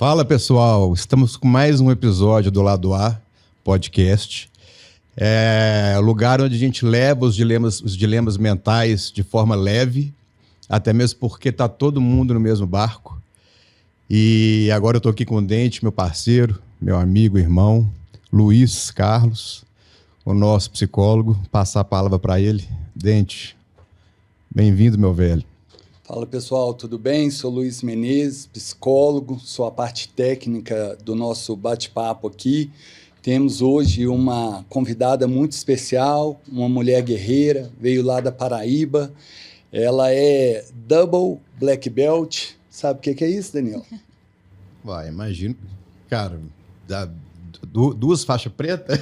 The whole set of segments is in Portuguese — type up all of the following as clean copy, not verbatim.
Fala, pessoal. Estamos com mais um episódio do Lado A podcast. É o lugar onde a gente leva os dilemas mentais de forma leve, até mesmo porque está todo mundo no mesmo barco. E agora eu estou aqui com o Dente, meu parceiro, meu amigo, irmão, Luiz Carlos, o nosso psicólogo. Passar a palavra para ele. Dente, bem-vindo, meu velho. Fala, pessoal, tudo bem? Sou Luiz Menezes, psicólogo, sou a parte técnica do nosso bate-papo aqui. Temos hoje uma convidada muito especial, uma mulher guerreira, veio lá da Paraíba. Ela é double black belt. Sabe o que é isso, Daniel? Vai, imagino. Cara, dá duas faixas pretas?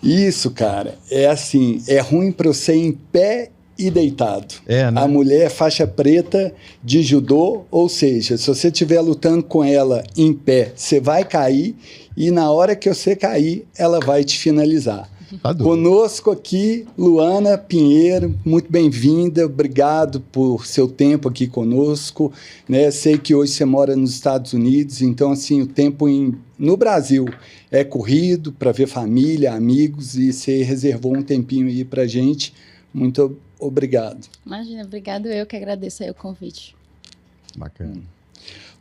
Isso, cara. É assim, é ruim para você ir em pé e deitado. É, né? A mulher é faixa preta de judô, ou seja, se você estiver lutando com ela em pé, você vai cair e na hora que você cair, ela vai te finalizar. Tá doido. Conosco aqui, Luana Pinheiro, muito bem-vinda, obrigado por seu tempo aqui conosco, né? Sei que hoje você mora nos Estados Unidos, então assim, o tempo no Brasil é corrido para ver família, amigos, e você reservou um tempinho aí pra gente. Muito obrigado. Imagina, obrigado, eu que agradeço aí o convite. Bacana.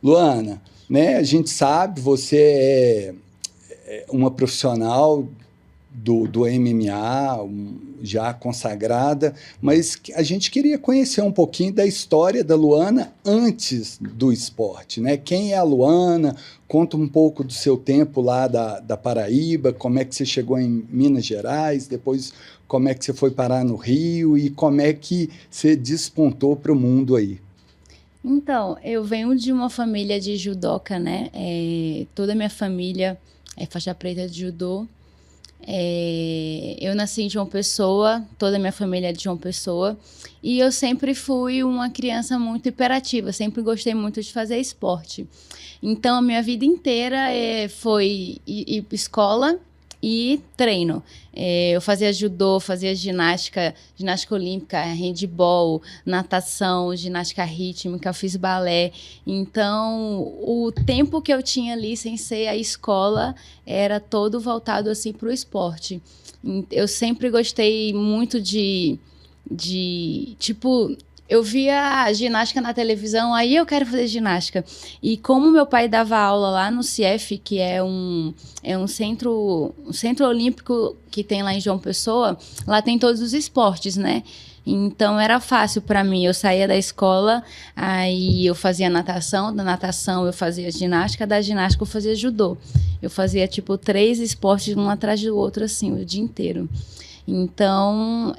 Luana, né, a gente sabe, você é uma profissional do MMA, já consagrada, mas a gente queria conhecer um pouquinho da história da Luana antes do esporte, né? Quem é a Luana? Conta um pouco do seu tempo lá da Paraíba, como é que você chegou em Minas Gerais, depois como é que você foi parar no Rio e como é que você despontou para o mundo aí. Então, eu venho de uma família de judoca, né? Toda a minha família é faixa preta de judô. Eu nasci em João Pessoa, toda a minha família é de João Pessoa, e eu sempre fui uma criança muito hiperativa, sempre gostei muito de fazer esporte. Então, a minha vida inteira foi ir escola e treino. Eu fazia judô, fazia ginástica olímpica, handball, natação, ginástica rítmica, fiz balé. Então, o tempo que eu tinha ali sem ser a escola era todo voltado assim para o esporte. Eu sempre gostei muito tipo, eu via a ginástica na televisão, aí eu quero fazer ginástica. E como meu pai dava aula lá no CIEF, que é um centro olímpico que tem lá em João Pessoa, lá tem todos os esportes, né? Então era fácil para mim. Eu saía da escola, aí eu fazia natação, da natação eu fazia ginástica, da ginástica eu fazia judô. Eu fazia tipo 3 esportes um atrás do outro, assim, o dia inteiro. Então,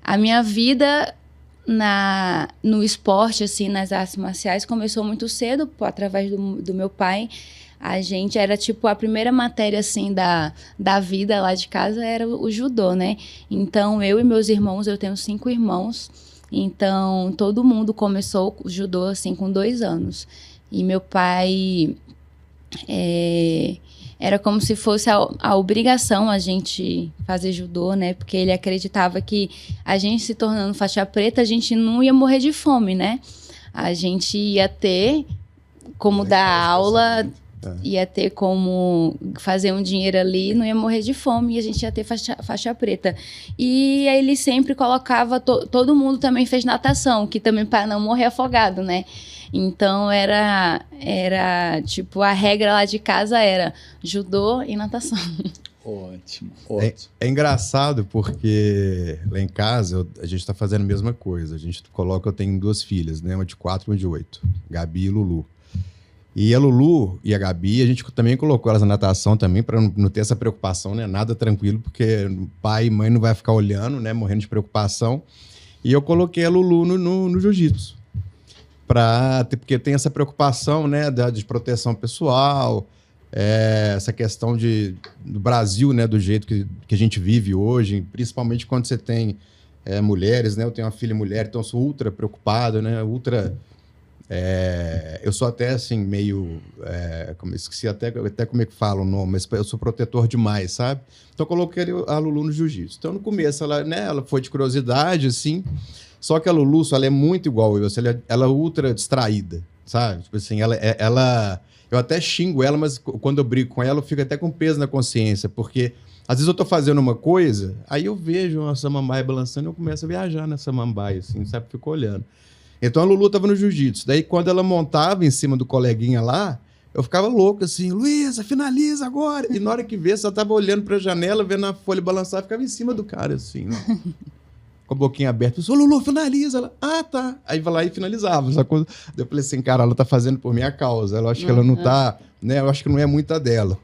a minha vida no esporte, assim, nas artes marciais, começou muito cedo, através do meu pai. A gente era, tipo, a primeira matéria, assim, da vida lá de casa era o judô, né? Então, eu e meus irmãos, eu tenho 5 irmãos, então todo mundo começou o judô, assim, com 2 anos. E meu pai... era como se fosse a obrigação a gente fazer judô, né? Porque ele acreditava que a gente se tornando faixa preta, a gente não ia morrer de fome, né? A gente ia ter como dar aula, ia ter como fazer um dinheiro ali, não ia morrer de fome e a gente ia ter faixa preta. E aí ele sempre colocava, todo mundo também fez natação, que também para não morrer afogado, né? Então, era tipo, a regra lá de casa era judô e natação. Ótimo. É engraçado porque lá em casa a gente está fazendo a mesma coisa. A gente coloca, eu tenho 2 filhas, né? Uma de 4 e uma de 8, Gabi e Lulu. E a Lulu e a Gabi, a gente também colocou elas na natação também, para não ter essa preocupação, né? Nada tranquilo, porque pai e mãe não vai ficar olhando, né? Morrendo de preocupação. E eu coloquei a Lulu no jiu-jitsu. Porque tem essa preocupação, né, de proteção pessoal, essa questão do Brasil, né, do jeito que a gente vive hoje, principalmente quando você tem mulheres, né? Eu tenho uma filha mulher, então eu sou ultra preocupado, né? Eu sou até assim, meio... esqueci até como é que fala o nome, mas eu sou protetor demais, sabe? Então eu coloquei a Lulu no jiu-jitsu. Então no começo ela foi de curiosidade, assim... Só que a Lulu, ela é muito igual eu, ela é ultra distraída. sabe? Tipo assim, ela... Eu até xingo ela, mas quando eu brigo com ela, eu fico até com peso na consciência, porque às vezes eu tô fazendo uma coisa, aí eu vejo uma samambaia balançando e eu começo a viajar na samambaia, assim, sabe? Fico olhando. Então a Lulu tava no jiu-jitsu. Daí quando ela montava em cima do coleguinha lá, eu ficava louco, assim, Luísa, finaliza agora! E na hora que vê, só tava olhando pra janela, vendo a folha balançar, ficava em cima do cara, assim, ó. Com a boquinha aberta. Eu falei, Lulu, finaliza. Ela, tá. Aí vai lá e finalizava. Essa coisa. Eu falei assim, cara, ela tá fazendo por minha causa. Ela acho que ela não tá, né? Eu acho que não é muita dela.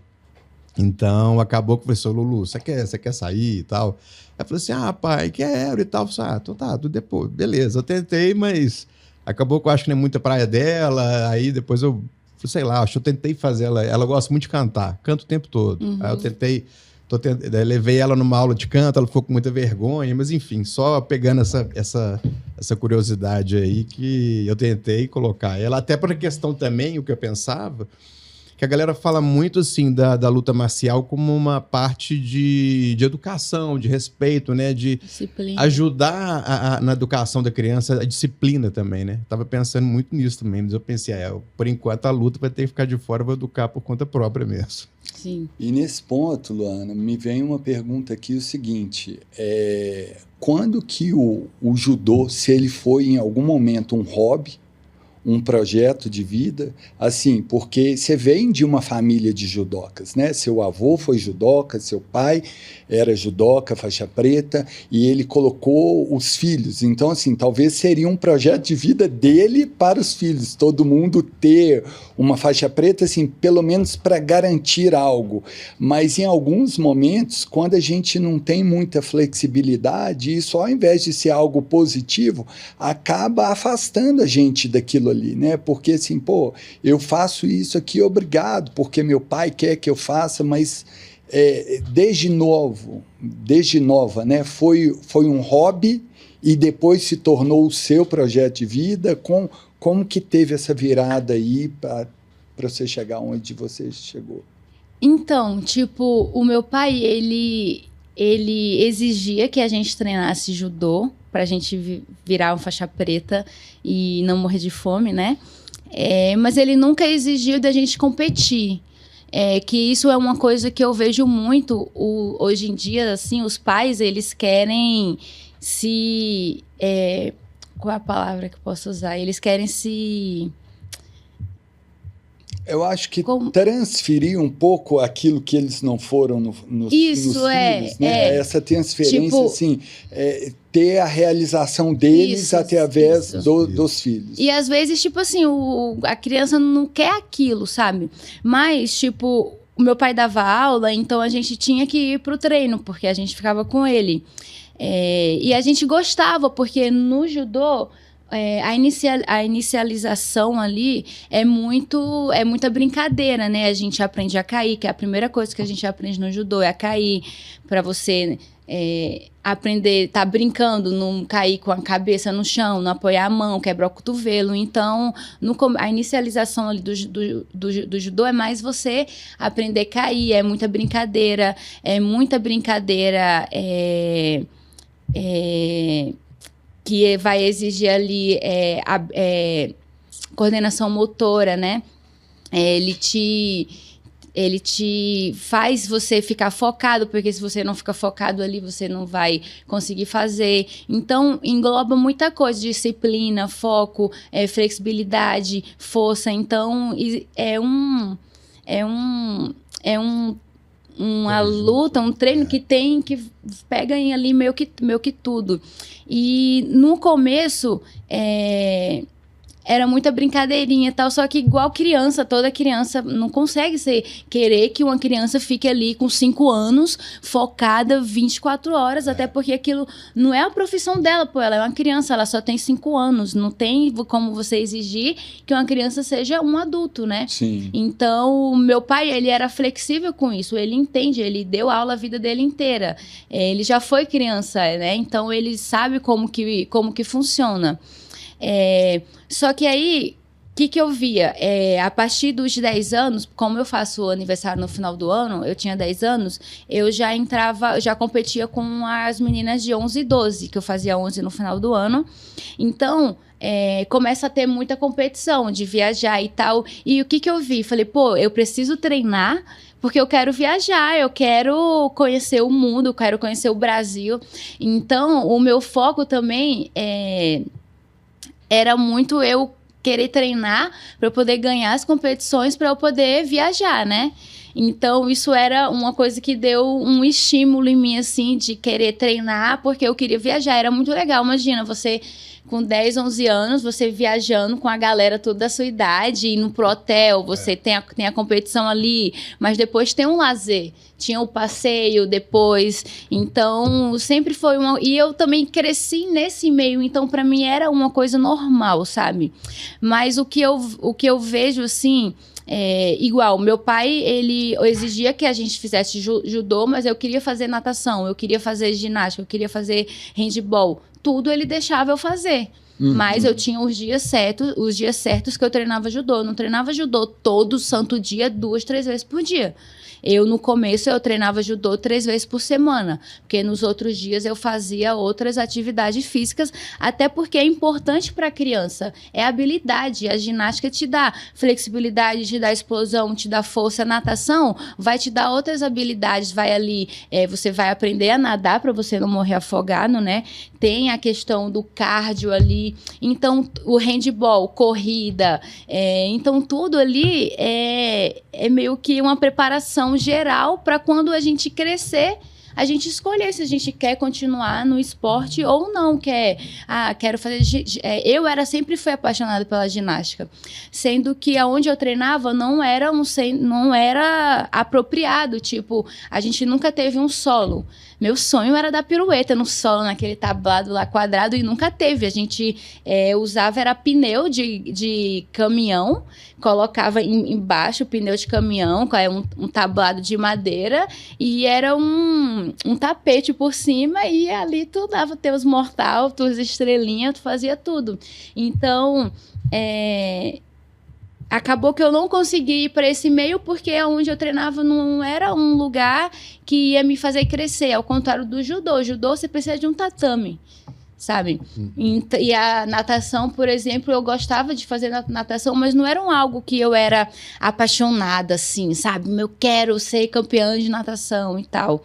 Então, acabou que eu falei, Lulu, você quer sair e tal? Ela falou assim, pai, quero e tal. Eu falei, então tá, depois. Beleza, eu tentei, mas acabou que eu acho que não é muita praia dela. Aí depois eu, sei lá, acho que eu tentei fazer ela. Ela gosta muito de cantar, canta o tempo todo. Aí eu tentei... levei ela numa aula de canto, ela ficou com muita vergonha, mas enfim, só pegando essa curiosidade aí que eu tentei colocar ela, até para a questão também, o que eu pensava, que a galera fala muito assim da luta marcial como uma parte de educação, de respeito, né? De disciplina. Ajudar na educação da criança, a disciplina também, né? Tava pensando muito nisso também, mas eu pensei, por enquanto a luta vai ter que ficar de fora, vou educar por conta própria mesmo. Sim. E nesse ponto, Luana, me vem uma pergunta aqui, o seguinte, quando que o judô, se ele foi em algum momento um hobby, um projeto de vida, assim, porque você vem de uma família de judocas, né? Seu avô foi judoca, seu pai era judoca, faixa preta, e ele colocou os filhos. Então, assim, talvez seria um projeto de vida dele para os filhos, todo mundo ter uma faixa preta, assim, pelo menos para garantir algo. Mas em alguns momentos, quando a gente não tem muita flexibilidade, isso, ao invés de ser algo positivo, acaba afastando a gente daquilo ali, né? Porque assim, eu faço isso aqui, obrigado, porque meu pai quer que eu faça, mas desde nova, né? Foi um hobby e depois se tornou o seu projeto de vida. Como que teve essa virada aí para você chegar onde você chegou? Então, tipo, o meu pai, ele exigia que a gente treinasse judô pra gente virar uma faixa preta e não morrer de fome, né? Mas ele nunca exigiu da gente competir. Que isso é uma coisa que eu vejo muito hoje em dia, assim, os pais, eles querem se... qual é a palavra que eu posso usar? Eles querem se... Eu acho que transferir um pouco aquilo que eles não foram nos filhos, né? Essa transferência, tipo, assim, ter a realização deles através dos filhos. E às vezes, tipo assim, a criança não quer aquilo, sabe? Mas, tipo, o meu pai dava aula, então a gente tinha que ir pro treino, porque a gente ficava com ele. E a gente gostava, porque no judô... a inicialização ali é muita brincadeira, né? A gente aprende a cair, que é a primeira coisa que a gente aprende no judô, é a cair, para você aprender, tá brincando, não cair com a cabeça no chão, não apoiar a mão, quebrar o cotovelo. Então, a inicialização ali do judô é mais você aprender a cair, é muita brincadeira, que vai exigir ali coordenação motora, né? Ele te faz você ficar focado, porque se você não ficar focado ali, você não vai conseguir fazer. Então, engloba muita coisa, disciplina, foco, flexibilidade, força. Então, uma luta, um treino que pega ali meio que tudo. E no começo era muita brincadeirinha e tal, só que igual criança, toda criança não consegue querer que uma criança fique ali com 5 anos, focada 24 horas, até porque aquilo não é a profissão dela, ela é uma criança, ela só tem 5 anos, não tem como você exigir que uma criança seja um adulto, né? Sim. Então, meu pai, ele era flexível com isso, ele entende, ele deu aula a vida dele inteira, ele já foi criança, né? Então, ele sabe como que funciona. Só que aí, o que eu via? A partir dos 10 anos, como eu faço aniversário no final do ano, eu tinha 10 anos, eu já competia com as meninas de 11 e 12, que eu fazia 11 no final do ano. Então, começa a ter muita competição de viajar e tal. E o que eu vi? Falei, pô, eu preciso treinar porque eu quero viajar, eu quero conhecer o mundo, eu quero conhecer o Brasil. Então, o meu foco também era muito eu querer treinar para eu poder ganhar as competições, para eu poder viajar, né? Então, isso era uma coisa que deu um estímulo em mim, assim, de querer treinar, porque eu queria viajar. Era muito legal, imagina, você com 10, 11 anos, você viajando com a galera toda da sua idade, indo pro hotel, você tem a competição ali, mas depois tem um lazer. Tinha o passeio depois, então sempre foi uma... E eu também cresci nesse meio, então para mim era uma coisa normal, sabe? Mas o que eu vejo, assim... igual, meu pai, ele exigia que a gente fizesse judô, mas eu queria fazer natação, eu queria fazer ginástica, eu queria fazer handball. Tudo ele deixava eu fazer. Mas eu tinha os dias certos que eu treinava judô. Eu não treinava judô todo santo dia, 2, 3 vezes por dia. No começo, eu treinava judô 3 vezes por semana, porque nos outros dias eu fazia outras atividades físicas, até porque é importante para a criança, é habilidade, a ginástica te dá flexibilidade, te dá explosão, te dá força, a natação vai te dar outras habilidades, vai ali, você vai aprender a nadar para você não morrer afogado, né? Tem a questão do cardio ali, então o handball, corrida, então tudo ali é meio que uma preparação geral para quando a gente crescer, a gente escolher se a gente quer continuar no esporte ou não, quero fazer... eu sempre fui apaixonada pela ginástica, sendo que aonde eu treinava não era apropriado, tipo, a gente nunca teve um solo. Meu sonho era dar pirueta no solo, naquele tablado lá quadrado, e nunca teve. A gente usava, era pneu de caminhão, colocava embaixo o pneu de caminhão, um tablado de madeira, e era um tapete por cima, e ali tu dava teus mortal, tuas estrelinhas, tu fazia tudo. Então, acabou que eu não consegui ir para esse meio, porque onde eu treinava não era um lugar que ia me fazer crescer, ao contrário do judô. O judô você precisa de um tatame, sabe? E a natação, por exemplo, eu gostava de fazer natação, mas não era algo que eu era apaixonada, assim, sabe? Eu quero ser campeã de natação e tal.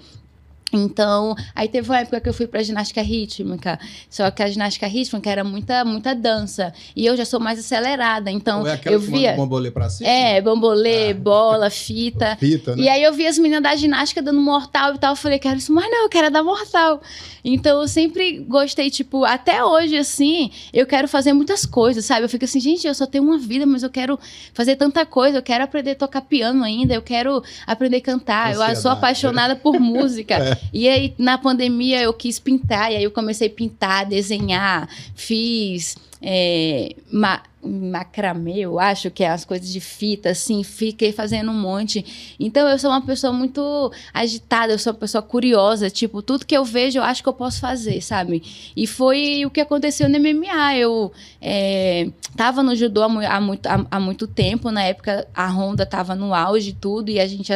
Então, aí teve uma época que eu fui pra ginástica rítmica, só que a ginástica rítmica era muita dança, e eu já sou mais acelerada, então eu via... bambolê pra cima? Bambolê, bola, fita, né? E aí eu via as meninas da ginástica dando mortal e tal, eu falei, quero isso, mas não, eu quero dar mortal. Então, eu sempre gostei, tipo, até hoje, assim, eu quero fazer muitas coisas, sabe? Eu fico assim, gente, eu só tenho uma vida, mas eu quero fazer tanta coisa, eu quero aprender a tocar piano ainda, eu quero aprender a cantar, eu sou apaixonada por música. E aí, na pandemia, eu quis pintar, e aí eu comecei a pintar, desenhar, fiz macramê, eu acho que é as coisas de fita, assim, fiquei fazendo um monte. Então, eu sou uma pessoa muito agitada, eu sou uma pessoa curiosa, tipo, tudo que eu vejo, eu acho que eu posso fazer, sabe? E foi o que aconteceu no MMA. Eu tava no judô há muito tempo, na época a Honda tava no auge e tudo, e a gente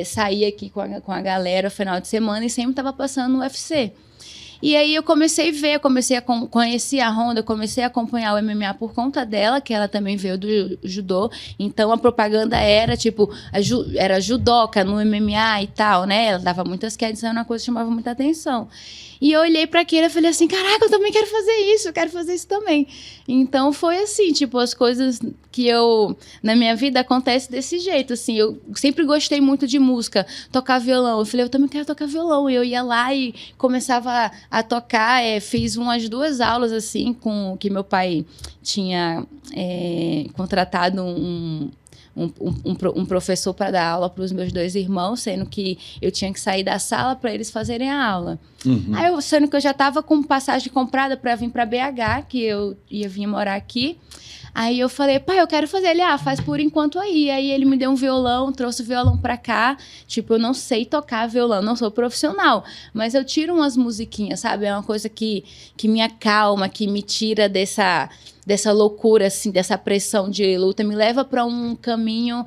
saía aqui com a galera final de semana e sempre tava passando no UFC. E aí eu comecei a ver, conheci a Honda, comecei a acompanhar o MMA por conta dela, que ela também veio do judô. Então a propaganda era, tipo, era judoca no MMA e tal, né? Ela dava muitas quedas, era uma coisa que chamava muita atenção. E eu olhei para aquilo e falei assim, caraca, eu também quero fazer isso, eu quero fazer isso também. Então foi assim, tipo, as coisas que na minha vida acontecem desse jeito, assim. Eu sempre gostei muito de música, tocar violão. Eu falei, eu também quero tocar violão. E eu ia lá e começava a tocar, fiz umas 2 aulas, assim, que meu pai tinha contratado um professor para dar aula para os meus 2 irmãos, sendo que eu tinha que sair da sala para eles fazerem a aula. Aí, sendo que eu já estava com passagem comprada para vir para BH, que eu ia vir morar aqui. Aí eu falei, pai, eu quero fazer. Ele, faz por enquanto aí. Aí ele me deu um violão, trouxe o violão pra cá. Tipo, eu não sei tocar violão, não sou profissional. Mas eu tiro umas musiquinhas, sabe? É uma coisa que me acalma, que me tira dessa loucura, assim, dessa pressão de luta. Me leva pra um caminho...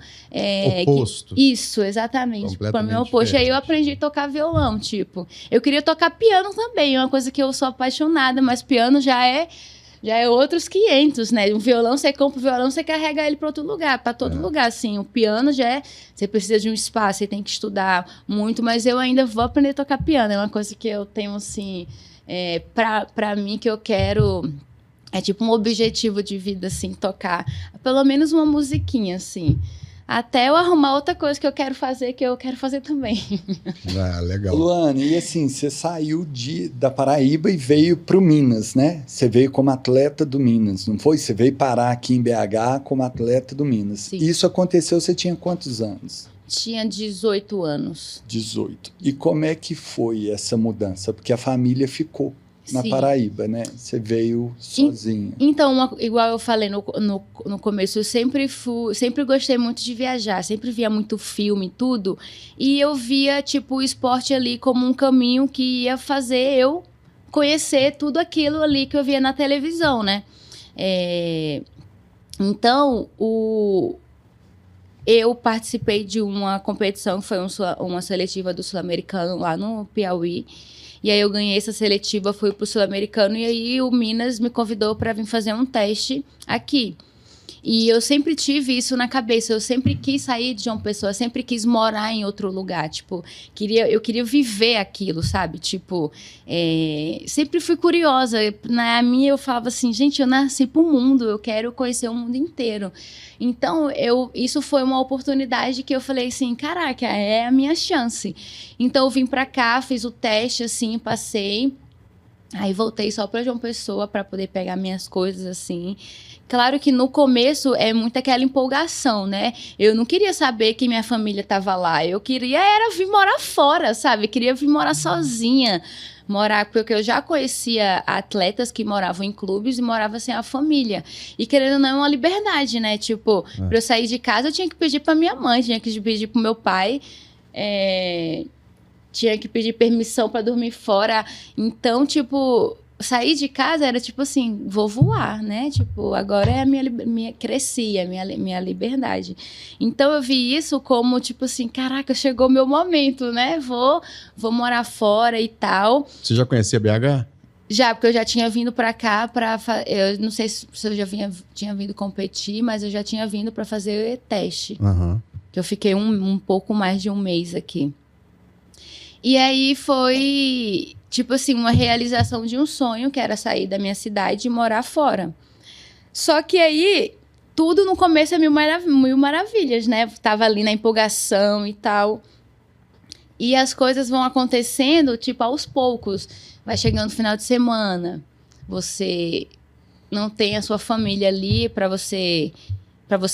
oposto. Isso, exatamente. Para mim, oposto. Aí eu aprendi a tocar violão, tipo. Eu queria tocar piano também, é uma coisa que eu sou apaixonada, mas piano já é já é outros 500, né? Um violão, você compra o violão, você carrega ele para outro lugar, para todo lugar, assim. O piano já é, você precisa de um espaço, você tem que estudar muito, mas eu ainda vou aprender a tocar piano, é uma coisa que eu tenho, assim, para mim, que eu quero... É tipo um objetivo de vida, assim, tocar pelo menos uma musiquinha, assim. Até eu arrumar outra coisa que eu quero fazer também. Ah, legal. Luana, e assim, você saiu da Paraíba e veio para o Minas, né? Você veio como atleta do Minas, não foi? Você veio parar aqui em BH como atleta do Minas. Sim. Isso aconteceu, você tinha quantos anos? Tinha 18 anos. 18. E como é que foi essa mudança? Porque a família ficou na Sim. Paraíba, né? Você veio sozinha. Então, igual eu falei no começo, eu sempre gostei muito de viajar, sempre via muito filme e tudo, e eu via, tipo, o esporte ali como um caminho que ia fazer eu conhecer tudo aquilo ali que eu via na televisão, né? Então, eu participei de uma competição que foi uma seletiva do Sul-Americano lá no Piauí. E aí eu ganhei essa seletiva, fui pro Sul-Americano e aí o Minas me convidou para vir fazer um teste aqui. E eu sempre tive isso na cabeça, eu sempre quis sair de João Pessoa, sempre quis morar em outro lugar, tipo, eu queria viver aquilo, sabe? Tipo, sempre fui curiosa. Na minha eu falava assim, gente, eu nasci pro mundo, eu quero conhecer o mundo inteiro. Então, isso foi uma oportunidade que eu falei assim, caraca, é a minha chance. Então, eu vim pra cá, fiz o teste, assim, passei. Aí, voltei só pra João Pessoa para poder pegar minhas coisas, assim. Claro que no começo é muito aquela empolgação, né? Eu não queria saber que minha família tava lá. Eu queria era vir morar fora, sabe? Eu queria vir morar sozinha. Porque eu já conhecia atletas que moravam em clubes e moravam sem a família. E querendo ou não, é uma liberdade, né? Tipo, pra eu sair de casa, eu tinha que pedir pra minha mãe, tinha que pedir pro meu pai, tinha que pedir permissão pra dormir fora. Então, tipo, sair de casa era tipo assim, vou voar, né? Tipo, agora é cresci, é minha liberdade. Então eu vi isso como tipo assim, caraca, chegou meu momento, né? Vou morar fora e tal. Você já conhecia BH? Já, porque eu já tinha vindo pra cá eu não sei se eu já tinha vindo competir, mas eu já tinha vindo pra fazer teste. Uhum. Que eu fiquei um pouco mais de um mês aqui. E aí foi, tipo assim, uma realização de um sonho, que era sair da minha cidade e morar fora. Só que aí, tudo no começo é mil maravilhas, né? Tava ali na empolgação e tal. E as coisas vão acontecendo, tipo, aos poucos. Vai chegando o final de semana, você não tem a sua família ali para você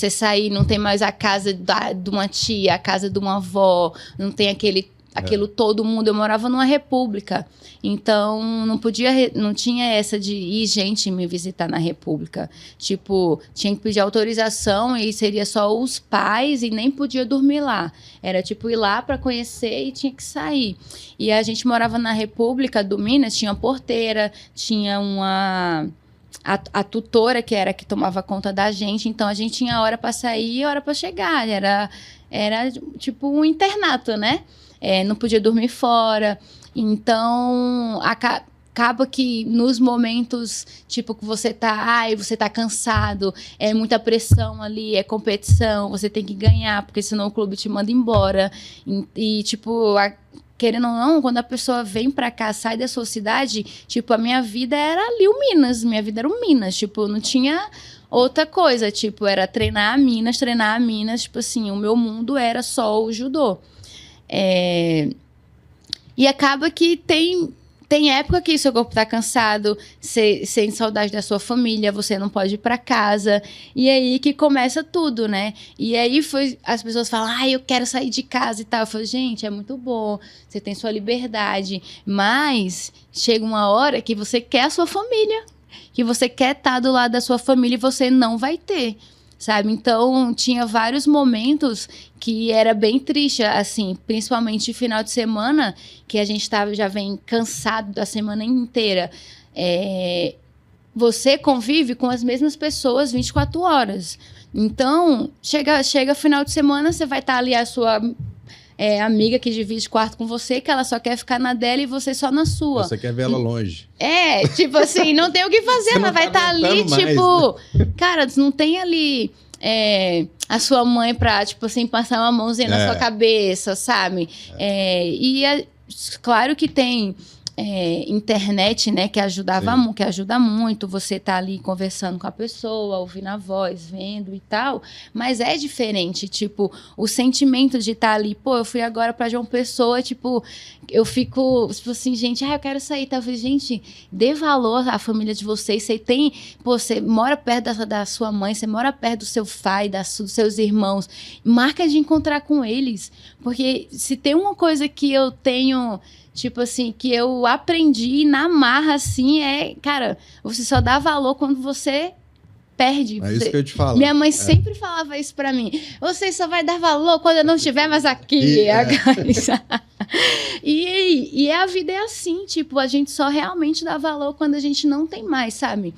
sair, não tem mais a casa de uma tia, a casa de uma avó, não tem aquilo todo mundo. Eu morava numa república, então não tinha essa de ir gente me visitar na república. Tipo, tinha que pedir autorização e seria só os pais e nem podia dormir lá. Era tipo ir lá para conhecer e tinha que sair. E a gente morava na república do Minas, tinha porteira, tinha a tutora que tomava conta da gente, então a gente tinha hora para sair e hora para chegar. Era tipo um internato, né? Não podia dormir fora. Então, acaba que nos momentos, tipo, que você tá cansado, é muita pressão ali, é competição, você tem que ganhar, porque senão o clube te manda embora. E tipo, querendo ou não, quando a pessoa vem pra cá, sai da sua cidade, tipo, a minha vida era ali o Minas, minha vida era o Minas, tipo, não tinha outra coisa, tipo, era treinar a Minas, tipo assim, o meu mundo era só o judô. E acaba que tem época que seu corpo tá cansado, você sente saudade da sua família, você não pode ir pra casa, e aí que começa tudo, né? E aí as pessoas falam, eu quero sair de casa e tal. Eu falo, gente, é muito bom, você tem sua liberdade, mas chega uma hora que você quer a sua família, que você quer estar do lado da sua família e você não vai ter, sabe? Então, tinha vários momentos que era bem triste, assim, principalmente final de semana, que a gente já vem cansado da semana inteira. Você convive com as mesmas pessoas 24 horas. Então, chega final de semana, você vai estar ali a sua amiga que divide quarto com você, que ela só quer ficar na dela e você só na sua. Você quer ver ela longe. Tipo assim, não tem o que fazer, ela vai estar ali, mais, tipo... Cara, não tem ali... a sua mãe pra, tipo assim, passar uma mãozinha na sua cabeça, sabe? Claro que tem internet, né, que que ajuda muito, você tá ali conversando com a pessoa, ouvindo a voz, vendo e tal, mas é diferente, tipo, o sentimento de estar ali, pô, eu fui agora pra João Pessoa, tipo, eu fico, tipo assim, gente, eu quero sair, tá? Eu falei, gente, dê valor à família de vocês, você mora perto da sua mãe, você mora perto do seu pai, dos seus irmãos, marca de encontrar com eles, porque se tem uma coisa que eu tenho... Tipo assim, que eu aprendi na marra, assim, cara, você só dá valor quando você perde. Isso que eu te falo. Minha mãe sempre falava isso pra mim. Você só vai dar valor quando eu não estiver mais aqui. E a vida é assim, tipo, a gente só realmente dá valor quando a gente não tem mais, sabe?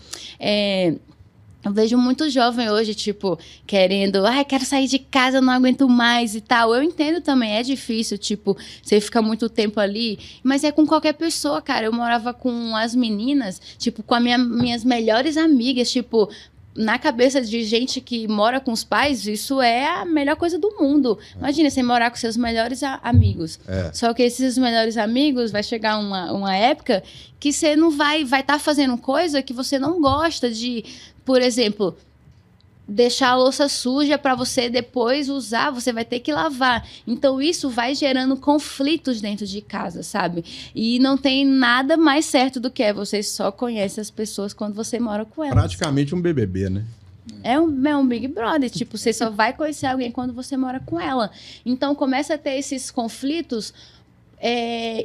Eu vejo muito jovem hoje, tipo, querendo... quero sair de casa, não aguento mais e tal. Eu entendo também, é difícil, tipo, você fica muito tempo ali. Mas é com qualquer pessoa, cara. Eu morava com as meninas, tipo, com as minhas melhores amigas, tipo... Na cabeça de gente que mora com os pais, isso é a melhor coisa do mundo. Imagina você morar com seus melhores amigos. Só que esses melhores amigos, vai chegar uma época que você não vai estar fazendo coisa que você não gosta de... Por exemplo, deixar a louça suja para você depois usar, você vai ter que lavar. Então, isso vai gerando conflitos dentro de casa, sabe? E não tem nada mais certo do que você só conhece as pessoas quando você mora com elas. Praticamente um BBB, né? É um Big Brother, tipo, você só vai conhecer alguém quando você mora com ela. Então, começa a ter esses conflitos...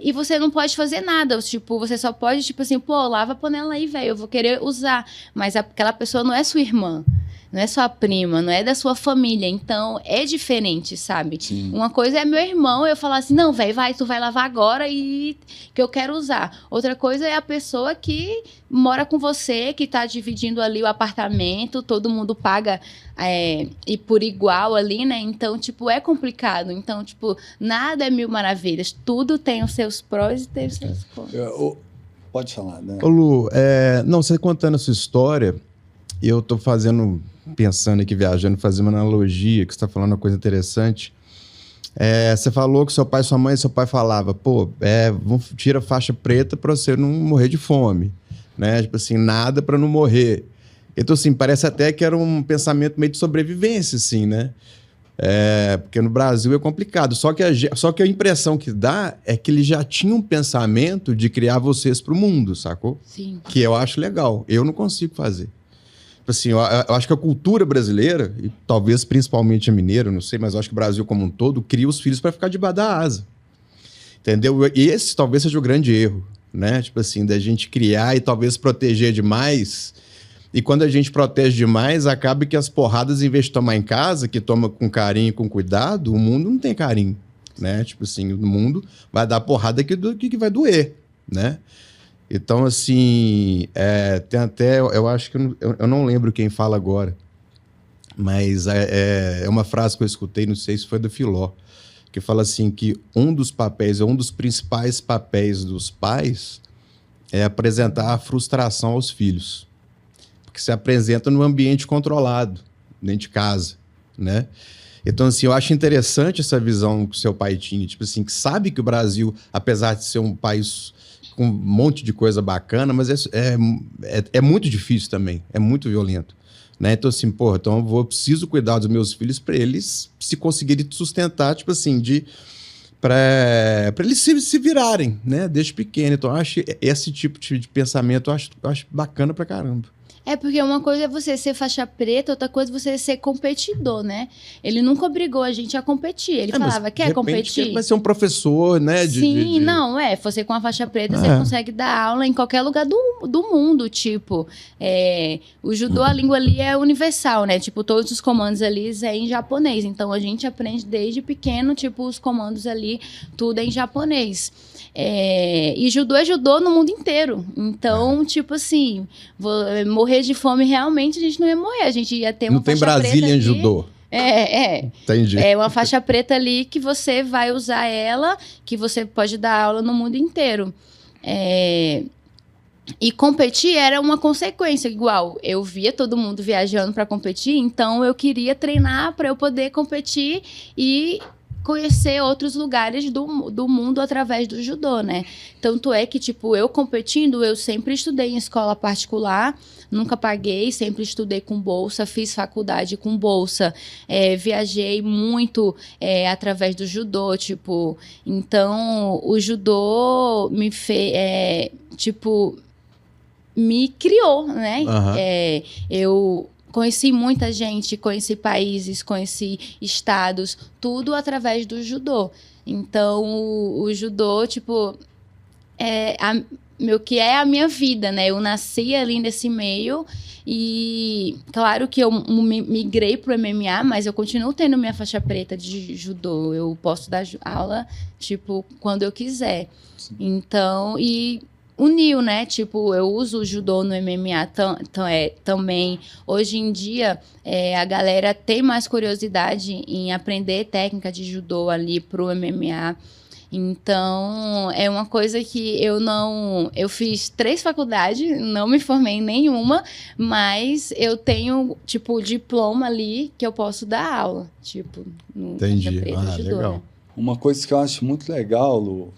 e você não pode fazer nada, tipo, você só pode, tipo assim, pô, lava a panela aí, velho, eu vou querer usar, mas aquela pessoa não é sua irmã, não é sua prima, não é da sua família, então é diferente, sabe? Sim. Uma coisa é meu irmão, eu falar assim, não, velho, tu vai lavar agora e que eu quero usar. Outra coisa é a pessoa que mora com você, que tá dividindo ali o apartamento, todo mundo paga e por igual ali, né? Então, tipo, é complicado. Então, tipo, nada é mil maravilhas. Tudo tem os seus prós e tem os seus contras. Pode falar, né? Ô Lu, não, você contando a sua história, eu tô pensando aqui, viajando, fazendo uma analogia, que você tá falando uma coisa interessante. Você falou que seu pai falava, pô, tira a faixa preta pra você não morrer de fome, né? Tipo assim, nada pra não morrer. Então, assim, parece até que era um pensamento meio de sobrevivência, assim, né? Porque no Brasil é complicado. Só que a impressão que dá é que ele já tinha um pensamento de criar vocês pro mundo, sacou? Sim. Que eu acho legal. Eu não consigo fazer. Assim, eu acho que a cultura brasileira, e talvez principalmente a mineira, não sei, mas eu acho que o Brasil como um todo cria os filhos para ficar debaixo da asa. Entendeu? E esse talvez seja o grande erro, né? Tipo assim, da gente criar e talvez proteger demais. E quando a gente protege demais, acaba que as porradas, em vez de tomar em casa, que toma com carinho e com cuidado, o mundo não tem carinho, né? Tipo assim, o mundo vai dar porrada que vai doer, né? Então, assim, tem até... Eu acho que... Eu não lembro quem fala agora, mas é uma frase que eu escutei, não sei se foi do Filó, que fala assim que um dos principais papéis dos pais é apresentar a frustração aos filhos. Porque se apresenta num ambiente controlado, dentro de casa, né? Então, assim, eu acho interessante essa visão que o seu pai tinha, tipo assim, que sabe que o Brasil, apesar de ser um país com um monte de coisa bacana, mas é muito difícil também, é muito violento, né? Então, assim, então eu preciso cuidar dos meus filhos para eles se conseguirem sustentar, tipo assim, para eles se virarem, né? Desde pequeno. Então, eu acho esse tipo de pensamento, eu acho bacana pra caramba. Porque uma coisa é você ser faixa preta, outra coisa é você ser competidor, né? Ele nunca obrigou a gente a competir. Ele falava, quer competir? Vai ser um professor, né? Sim, não, você com a faixa preta, você consegue dar aula em qualquer lugar do mundo, tipo. O judô, a língua ali é universal, né? Tipo, todos os comandos ali é em japonês. Então, a gente aprende desde pequeno, tipo, os comandos ali, tudo é em japonês. E judô é judô no mundo inteiro. Então, tipo assim, morrer de fome, realmente a gente não ia morrer. A gente ia ter uma Não tem faixa Brasília preta em judô. Entendi. É uma faixa preta ali que você vai usar ela, que você pode dar aula no mundo inteiro. E competir era uma consequência, igual eu via todo mundo viajando para competir, então eu queria treinar para eu poder competir e conhecer outros lugares do mundo através do judô, né? Tanto é que, tipo, eu competindo, eu sempre estudei em escola particular, nunca paguei, sempre estudei com bolsa, fiz faculdade com bolsa, viajei muito através do judô, tipo... Então, o judô me fez, me criou, né? Uhum. Eu conheci muita gente, conheci países, conheci estados, tudo através do judô. Então, o judô, tipo, meu que é a minha vida, né? Eu nasci ali nesse meio e, claro que eu migrei pro MMA, mas eu continuo tendo minha faixa preta de judô. Eu posso dar aula, tipo, quando eu quiser. Sim. Então, uniu, né? Tipo, eu uso o judô no MMA também. Hoje em dia, a galera tem mais curiosidade em aprender técnica de judô ali pro MMA. Então, é uma coisa que eu fiz 3 faculdades, não me formei em nenhuma, mas eu tenho, tipo, diploma ali que eu posso dar aula, tipo, no Entendi. judô, Legal. né? Uma coisa que eu acho muito legal, Lu,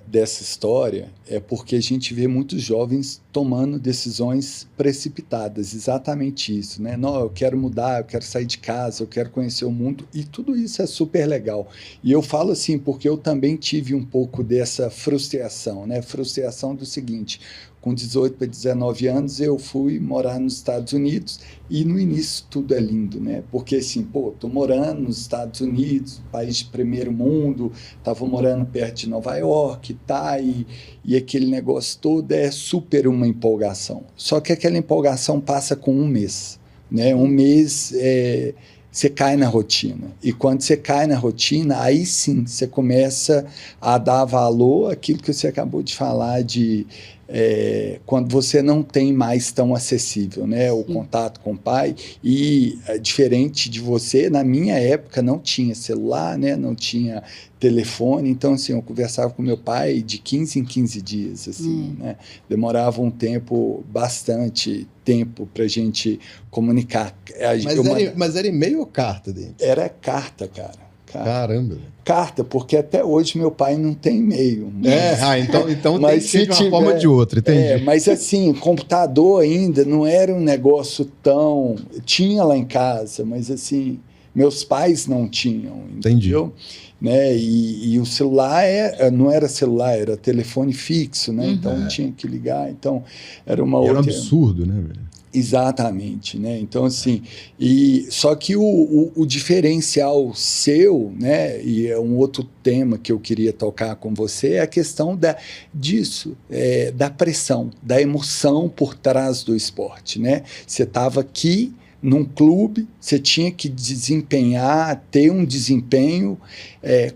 dessa história é porque a gente vê muitos jovens tomando decisões precipitadas, exatamente isso, né? Não, eu quero mudar, eu quero sair de casa, eu quero conhecer o mundo, e tudo isso é super legal. E eu falo assim porque eu também tive um pouco dessa frustração, né? Frustração do seguinte: com 18 para 19 anos, eu fui morar nos Estados Unidos e no início tudo é lindo, né? Porque assim, tô morando nos Estados Unidos, país de primeiro mundo, estava morando perto de Nova York, tá? E aquele negócio todo é super uma empolgação. Só que aquela empolgação passa com um mês, né? Um mês você cai na rotina. E quando você cai na rotina, aí sim você começa a dar valor àquilo que você acabou de falar quando você não tem mais tão acessível, né, o contato com o pai. E diferente de você, na minha época não tinha celular, né, não tinha telefone, então assim, eu conversava com meu pai de 15 em 15 dias, assim, né, demorava bastante tempo para a gente comunicar. Mas era e-mail ou carta, Dente? Era carta, cara. Caramba. Carta, porque até hoje meu pai não tem e-mail. Então mas tem de uma forma ou de outra, entendi. Mas assim, computador ainda não era um negócio tão... Tinha lá em casa, mas assim, meus pais não tinham, entendeu? Né? E o celular não era celular, era telefone fixo, né? Então tinha que ligar, então era uma outra... Era um absurdo, né, velho? Exatamente, né? Então, assim, só que o diferencial seu, né? E é um outro tema que eu queria tocar com você, é a questão disso, da pressão, da emoção por trás do esporte, né? Você estava aqui num clube, você tinha que desempenhar, ter um desempenho.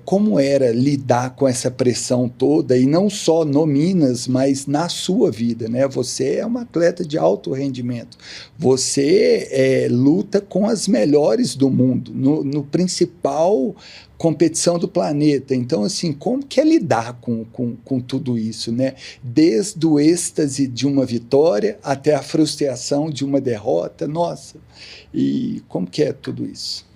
Como era lidar com essa pressão toda, e não só no Minas, mas na sua vida, né? Você é uma atleta de alto rendimento, você luta com as melhores do mundo, no principal competição do planeta. Então, assim, como que é lidar com tudo isso, né? Desde o êxtase de uma vitória até a frustração de uma derrota, nossa, e como que é tudo isso?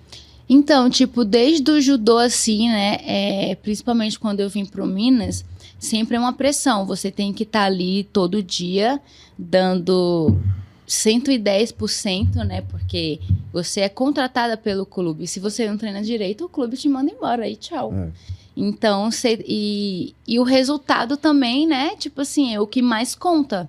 Então, tipo, desde o judô, assim, né, principalmente quando eu vim pro Minas, sempre é uma pressão, você tem que estar ali todo dia, dando 110%, né, porque você é contratada pelo clube, se você não treina direito, o clube te manda embora, aí tchau. Então, e o resultado também, né, tipo assim, é o que mais conta.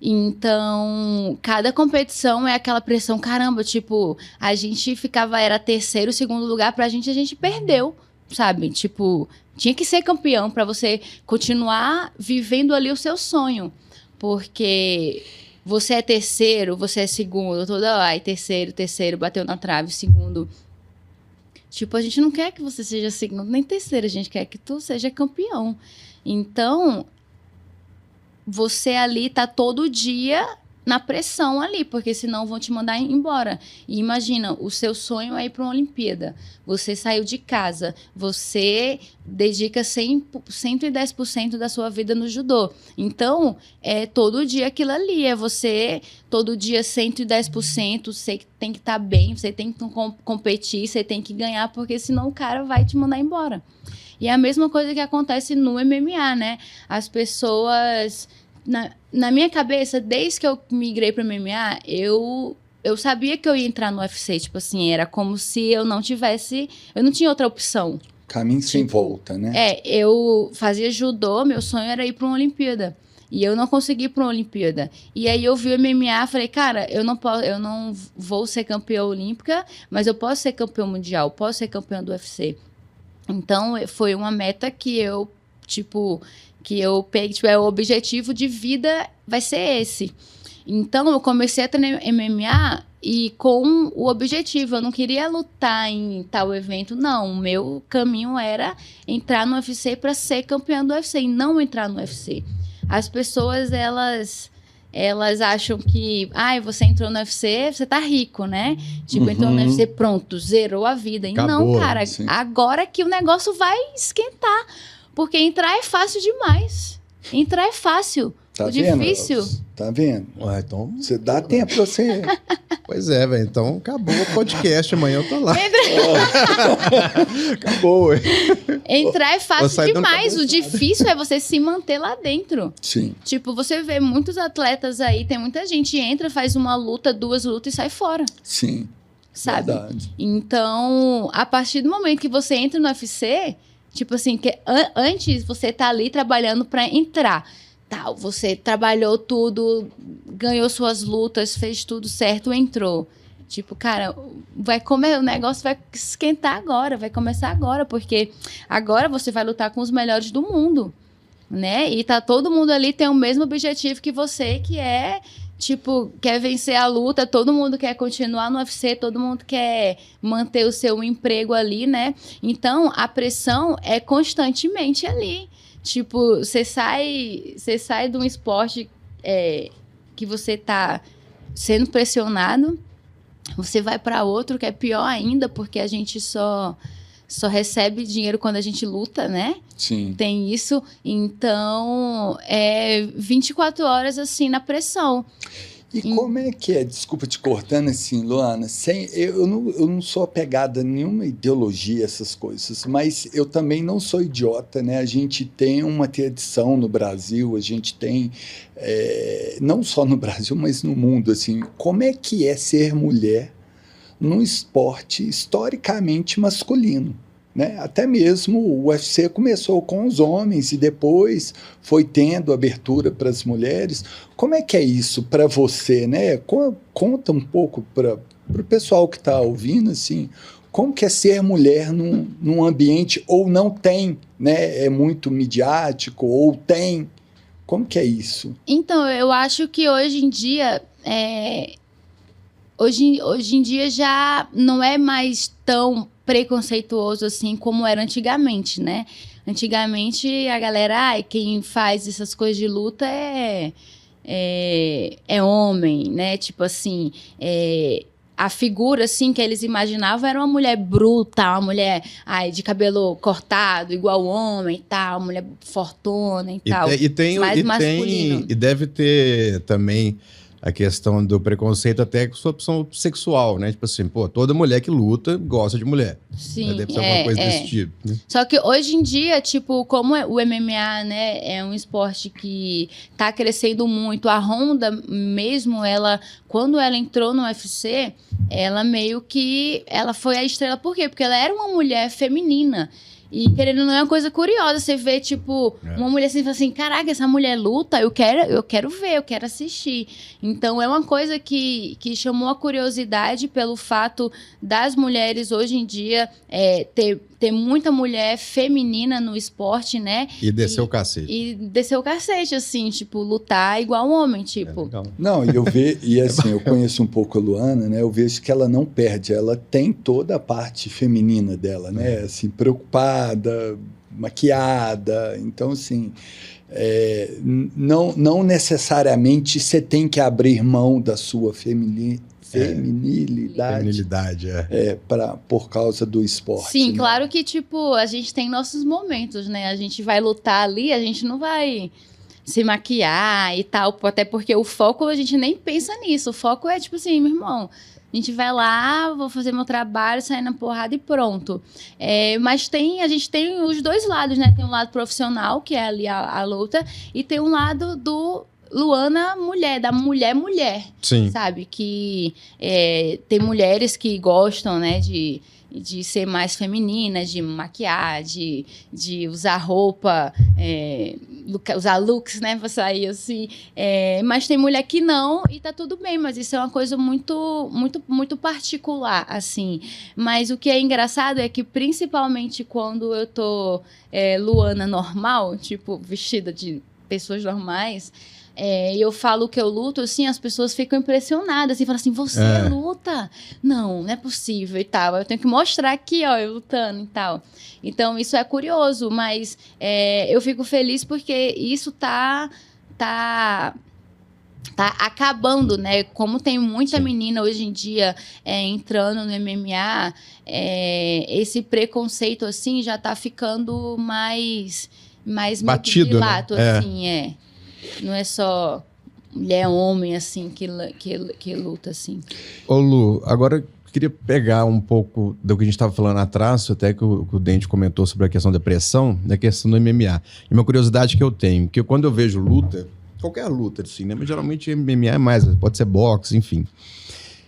Então, cada competição é aquela pressão, caramba, tipo, a gente era terceiro, segundo lugar, a gente perdeu, sabe? Tipo, tinha que ser campeão para você continuar vivendo ali o seu sonho, porque você é terceiro, você é segundo, terceiro, bateu na trave, segundo. Tipo, a gente não quer que você seja segundo nem terceiro, a gente quer que tu seja campeão. Então, você ali tá todo dia na pressão ali, porque senão vão te mandar embora. E imagina, o seu sonho é ir para uma Olimpíada. Você saiu de casa, você dedica 110% da sua vida no judô. Então, é todo dia aquilo ali, é você, todo dia 110%, você tem que estar bem, você tem que competir, você tem que ganhar, porque senão o cara vai te mandar embora. E é a mesma coisa que acontece no MMA, né? As pessoas... Na minha cabeça, desde que eu migrei para MMA, eu sabia que eu ia entrar no UFC. Tipo assim, era como se eu não tivesse... Eu não tinha outra opção. Caminho sem volta, né? Eu fazia judô, meu sonho era ir para uma Olimpíada. E eu não consegui ir para uma Olimpíada. E aí eu vi o MMA, falei, cara, eu não vou ser campeã olímpica, mas eu posso ser campeã mundial, posso ser campeã do UFC. Então, foi uma meta que eu peguei, o objetivo de vida vai ser esse. Então, eu comecei a treinar MMA e com o objetivo, eu não queria lutar em tal evento, não. O meu caminho era entrar no UFC para ser campeã do UFC e não entrar no UFC. As pessoas, elas acham que, você entrou no UFC, você tá rico, né? Tipo, entrou no UFC, pronto, zerou a vida. E acabou, não, cara, sim. agora que o negócio vai esquentar. Porque entrar é fácil demais. Entrar é fácil. Tá o vendo, difícil... Tá vendo? Ué, então... Você dá tempo pra você... Pois é, velho. Então acabou o podcast. Amanhã eu tô lá. Acabou, ué. Entrar é fácil demais. dando O difícil é você se manter lá dentro. Sim. Tipo, você vê muitos atletas aí, tem muita gente que entra, faz uma luta, 2 lutas e sai fora. Sim. Sabe? Verdade. Então, a partir do momento que você entra no UFC, tipo assim, que antes você tá ali trabalhando pra entrar. Tal, você trabalhou tudo, ganhou suas lutas, fez tudo certo, entrou. Tipo, cara, o negócio vai esquentar agora, vai começar agora, porque agora você vai lutar com os melhores do mundo, né? E tá todo mundo ali, tem o mesmo objetivo que você, que é, tipo, quer vencer a luta, todo mundo quer continuar no UFC, todo mundo quer manter o seu emprego ali, né? Então, a pressão é constantemente ali. Tipo, você sai de um esporte que você tá sendo pressionado, você vai para outro que é pior ainda, porque a gente só recebe dinheiro quando a gente luta, né? Sim. Tem isso. Então, 24 horas assim na pressão. E como é que é? Desculpa te cortando assim, Luana. Eu não sou apegada a nenhuma ideologia, essas coisas, mas eu também não sou idiota, né? A gente tem uma tradição no Brasil, a gente tem, não só no Brasil, mas no mundo, assim. Como é que é ser mulher num esporte historicamente masculino? Né? Até mesmo o UFC começou com os homens e depois foi tendo abertura para as mulheres. Como é que é isso para você? Né? Conta um pouco para o pessoal que está ouvindo, assim, como que é ser mulher num ambiente ou não tem, né? É muito midiático ou tem. Como que é isso? Então, eu acho que hoje em dia... Hoje em dia já não é mais tão preconceituoso assim como era antigamente, né? Antigamente a galera, quem faz essas coisas de luta é homem, né? Tipo assim, a figura assim que eles imaginavam era uma mulher bruta, uma mulher de cabelo cortado, igual homem e tal, uma mulher fortuna e tal. Mais masculino. E deve ter também a questão do preconceito até com sua opção sexual, né? Tipo assim, toda mulher que luta gosta de mulher. Sim, deve ser alguma coisa desse tipo, né? Só que hoje em dia, tipo, como o MMA, né, é um esporte que tá crescendo muito, a Ronda mesmo, quando ela entrou no UFC, ela meio que, ela foi a estrela. Por quê? Porque ela era uma mulher feminina. E querendo não é uma coisa curiosa, você vê, tipo, uma mulher assim, fala assim, caraca, essa mulher luta, eu quero ver, eu quero assistir. Então, é uma coisa que chamou a curiosidade pelo fato das mulheres hoje em dia ter muita mulher feminina no esporte, né? E descer o cacete. E descer o cacete, assim, tipo, lutar igual homem, tipo. Não, e assim, eu conheço um pouco a Luana, né? Eu vejo que ela não perde, ela tem toda a parte feminina dela, né? Assim, preocupada, maquiada. Então, assim, não necessariamente você tem que abrir mão da sua feminilidade. Feminilidade, por causa do esporte. Sim, né? claro que, tipo, a gente tem nossos momentos, né? A gente vai lutar ali, a gente não vai se maquiar e tal, até porque o foco, a gente nem pensa nisso. O foco é, tipo assim, meu irmão, a gente vai lá, vou fazer meu trabalho, sair na porrada e pronto. Mas a gente tem os dois lados, né? Tem um lado profissional, que é ali a luta, e tem um lado do Luana mulher, da mulher, Sim. sabe? Que tem mulheres que gostam, né, de ser mais feminina, de maquiar, de usar roupa, usar looks, né, pra sair assim. Mas tem mulher que não, e tá tudo bem, mas isso é uma coisa muito, muito, muito particular, assim. Mas o que é engraçado é que, principalmente quando eu tô Luana normal, tipo, vestida de pessoas normais, eu falo que eu luto, assim, as pessoas ficam impressionadas, assim, falam assim, você luta? Não é possível e tal. Eu tenho que mostrar aqui, ó, eu lutando e tal. Então, isso é curioso, mas eu fico feliz porque isso tá acabando, né? Como tem muita menina hoje em dia entrando no MMA, esse preconceito, assim, já tá ficando mais batido, bilato, né? assim, Não é só mulher, homem, assim, que luta, assim. Ô Lu, agora eu queria pegar um pouco do que a gente estava falando atrás, até que o Dente comentou sobre a questão da pressão, da questão do MMA. E uma curiosidade que eu tenho, que quando eu vejo luta, qualquer luta, assim, né? Mas geralmente MMA é mais, pode ser boxe, enfim.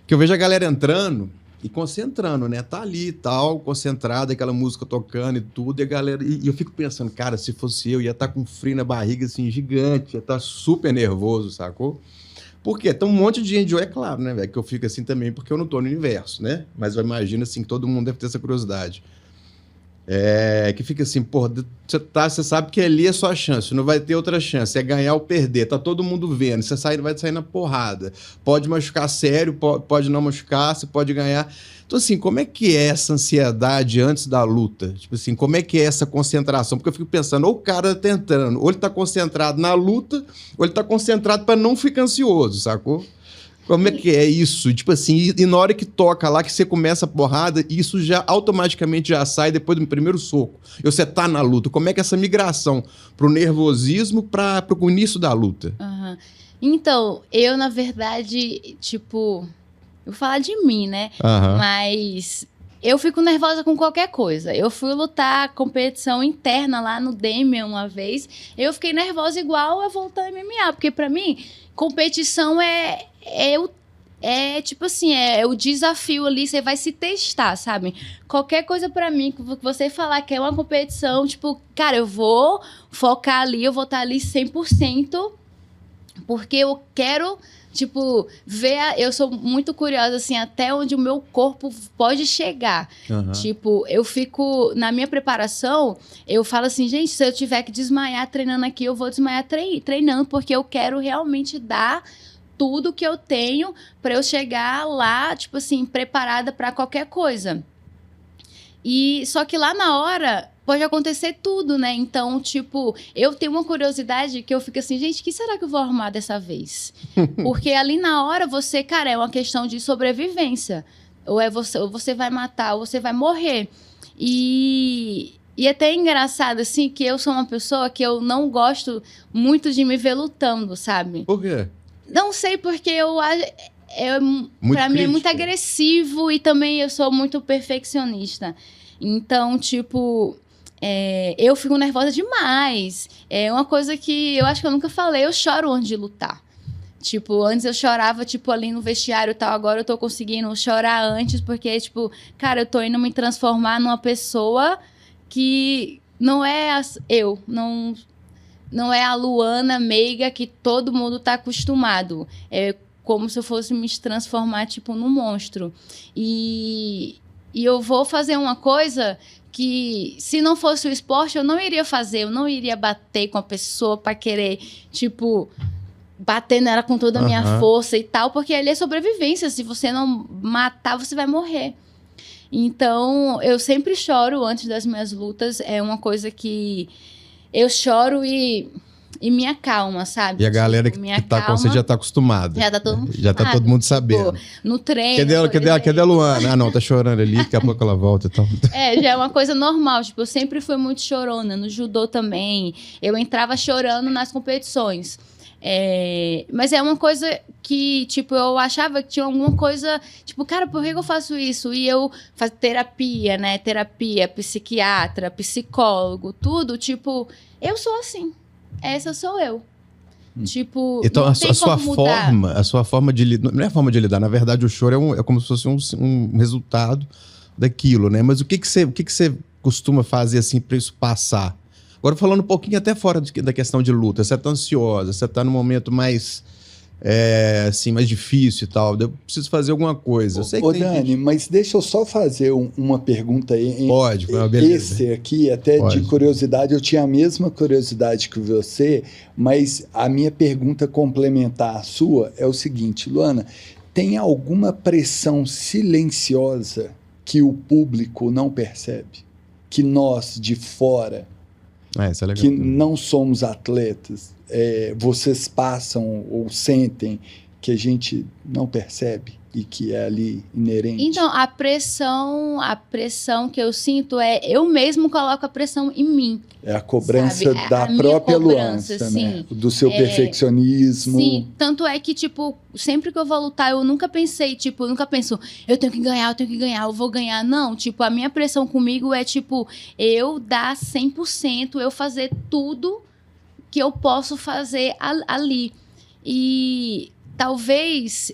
Que eu vejo a galera entrando e concentrando, né? Tá ali e tal, concentrada, aquela música tocando e tudo, e a galera... E eu fico pensando, cara, se fosse eu, ia estar com frio na barriga, assim, gigante, ia estar super nervoso, sacou? Por quê? Tem um monte de gente, é claro, né, velho, que eu fico assim também, porque eu não tô no universo, né? Mas eu imagino, assim, que todo mundo deve ter essa curiosidade. Que fica assim, porra, você sabe que ali é sua chance, não vai ter outra chance, é ganhar ou perder, tá todo mundo vendo, você vai sair na porrada, pode machucar sério, pode não machucar, você pode ganhar. Então assim, como é que é essa ansiedade antes da luta? Tipo assim, como é que é essa concentração? Porque eu fico pensando, ou o cara tá entrando, ou ele tá concentrado na luta, ou ele tá concentrado para não ficar ansioso, sacou? Como é que é isso? Tipo assim, e na hora que toca lá, que você começa a porrada, isso já automaticamente já sai depois do primeiro soco. E você tá na luta. Como é que é essa migração pro nervosismo pro início da luta? Uhum. Então, eu, na verdade, tipo... Eu vou falar de mim, né? Uhum. Mas... eu fico nervosa com qualquer coisa. Eu fui lutar competição interna lá no Demian uma vez. Eu fiquei nervosa igual a voltar ao MMA. Porque, pra mim, competição tipo assim, é o desafio ali, você vai se testar, sabe? Qualquer coisa pra mim, que você falar que é uma competição, tipo, cara, eu vou focar ali, eu vou estar ali 100%, porque eu quero, tipo, eu sou muito curiosa, assim, até onde o meu corpo pode chegar. Uhum. Tipo, eu fico, na minha preparação, eu falo assim, gente, se eu tiver que desmaiar treinando aqui, eu vou desmaiar treinando, porque eu quero realmente dar tudo que eu tenho para eu chegar lá, tipo assim, preparada para qualquer coisa. E só que lá na hora pode acontecer tudo, né? Então, tipo, eu tenho uma curiosidade que eu fico assim, gente, o que será que eu vou arrumar dessa vez? Porque ali na hora você, cara, é uma questão de sobrevivência. Ou você vai matar, ou você vai morrer. E é até engraçado, assim, que eu sou uma pessoa que eu não gosto muito de me ver lutando, sabe? Por quê? Não sei, porque pra mim é muito agressivo e também eu sou muito perfeccionista. Então, tipo, eu fico nervosa demais. É uma coisa que eu acho que eu nunca falei, eu choro antes de lutar. Tipo, antes eu chorava, tipo, ali no vestiário e tal, agora eu tô conseguindo chorar antes, porque, tipo, cara, eu tô indo me transformar numa pessoa que não é não é a Luana meiga que todo mundo tá acostumado. É como se eu fosse me transformar, tipo, num monstro. E eu vou fazer uma coisa que, se não fosse o esporte, eu não iria fazer. Eu não iria bater com a pessoa pra querer, tipo, bater nela com toda a minha força e tal, porque ali é sobrevivência. Se você não matar, você vai morrer. Então, eu sempre choro antes das minhas lutas. É uma coisa que... eu choro e e me acalma, sabe? E a galera Tipo, que tá com você já tá acostumada. Já tá todo mundo Já tá todo mundo sabendo. No treino. Cadê a Luana? Ah, não, tá chorando ali, daqui a pouco ela volta e tal. Já é uma coisa normal. Tipo, eu sempre fui muito chorona, no judô também. Eu entrava chorando nas competições. Mas é uma coisa que, tipo, eu achava que tinha alguma coisa, tipo, cara, por que eu faço isso? E eu faço terapia, né? Terapia, psiquiatra, psicólogo, tudo, tipo, eu sou assim. Essa sou eu. Tipo, então, não tem como mudar. a sua forma de lidar, não é a forma de lidar, na verdade o choro é como se fosse um resultado daquilo, né? Mas o que você costuma fazer assim para isso passar? Agora, falando um pouquinho até fora da questão de luta, você tá ansiosa, você tá num momento mais, assim, mais difícil e tal, eu preciso fazer alguma coisa. Dani, mas deixa eu só fazer uma pergunta aí. Pode, beleza. Esse aqui, até de curiosidade, eu tinha a mesma curiosidade que você, mas a minha pergunta complementar à sua é o seguinte, Luana, tem alguma pressão silenciosa que o público não percebe? Que nós, de fora... isso é legal. Que não somos atletas, vocês passam ou sentem que a gente não percebe e que é ali inerente? Então, a pressão que eu sinto eu mesmo coloco a pressão em mim. É a cobrança da minha própria cobrança, Luana, sim. né? Do seu perfeccionismo. Sim, tanto é que, tipo, sempre que eu vou lutar, eu nunca pensei, tipo, eu nunca penso, eu tenho que ganhar, eu vou ganhar. Não, tipo, a minha pressão comigo é, tipo, eu dar 100%, eu fazer tudo que eu posso fazer ali. E talvez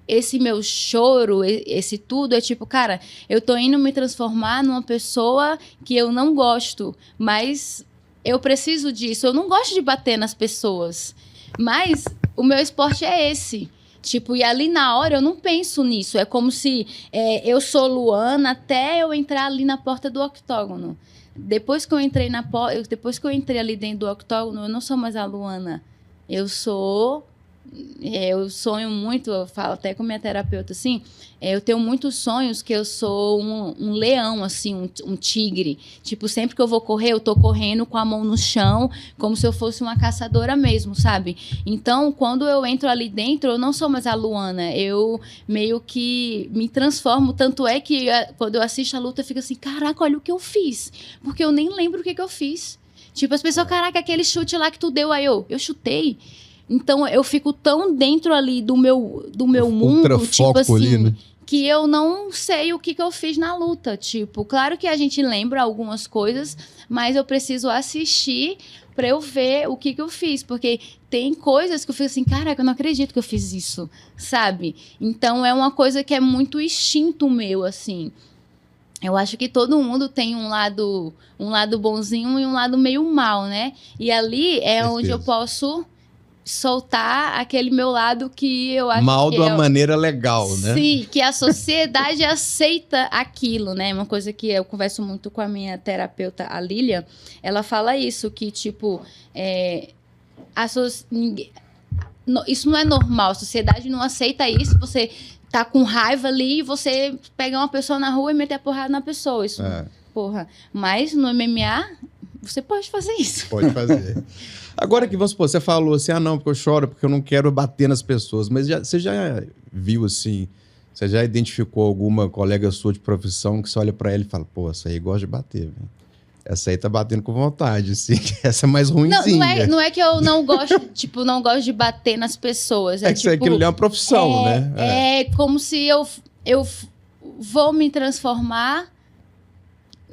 esse meu choro, esse tudo, é tipo, cara, eu tô indo me transformar numa pessoa que eu não gosto, mas eu preciso disso. Eu não gosto de bater nas pessoas, mas o meu esporte é esse. Tipo, e ali na hora eu não penso nisso. É como se eu sou Luana até eu entrar ali na porta do octógono. Depois que eu entrei ali dentro do octógono, eu não sou mais a Luana. Eu sonho muito, eu falo até com minha terapeuta assim, eu tenho muitos sonhos que eu sou um leão, assim, um tigre. Tipo, sempre que eu vou correr, eu tô correndo com a mão no chão, como se eu fosse uma caçadora mesmo, sabe? Então, quando eu entro ali dentro, eu não sou mais a Luana, eu meio que me transformo. Tanto é que quando eu assisto a luta, eu fico assim, caraca, olha o que eu fiz. Porque eu nem lembro o que eu fiz. Tipo, as pessoas, caraca, aquele chute lá que tu deu, aí eu chutei. Então, eu fico tão dentro ali do meu mundo, tipo assim, ali, né? que eu não sei o que eu fiz na luta. Tipo, claro que a gente lembra algumas coisas, mas eu preciso assistir pra eu ver o que eu fiz. Porque tem coisas que eu fico assim, caraca, eu não acredito que eu fiz isso, sabe? Então, é uma coisa que é muito instinto meu, assim. Eu acho que todo mundo tem um lado bonzinho e um lado meio mal, né? E ali é onde eu posso soltar aquele meu lado que eu acho mal que de uma maneira legal, né? Sim, que a sociedade aceita aquilo, né? Uma coisa que eu converso muito com a minha terapeuta, a Lilian, ela fala isso, que tipo, isso não é normal, a sociedade não aceita isso, você tá com raiva ali e você pegar uma pessoa na rua e meter a porrada na pessoa, isso, porra. Mas no MMA, você pode fazer isso. Pode fazer. Agora que você falou assim, não, porque eu choro, porque eu não quero bater nas pessoas, mas você já viu assim, você já identificou alguma colega sua de profissão que você olha pra ela e fala, pô, essa aí gosta de bater, velho. Essa aí tá batendo com vontade, assim, essa é mais ruimzinha. Não é que eu não gosto, tipo, não gosto de bater nas pessoas. É que tipo, aquilo é uma profissão, né? É como se eu vou me transformar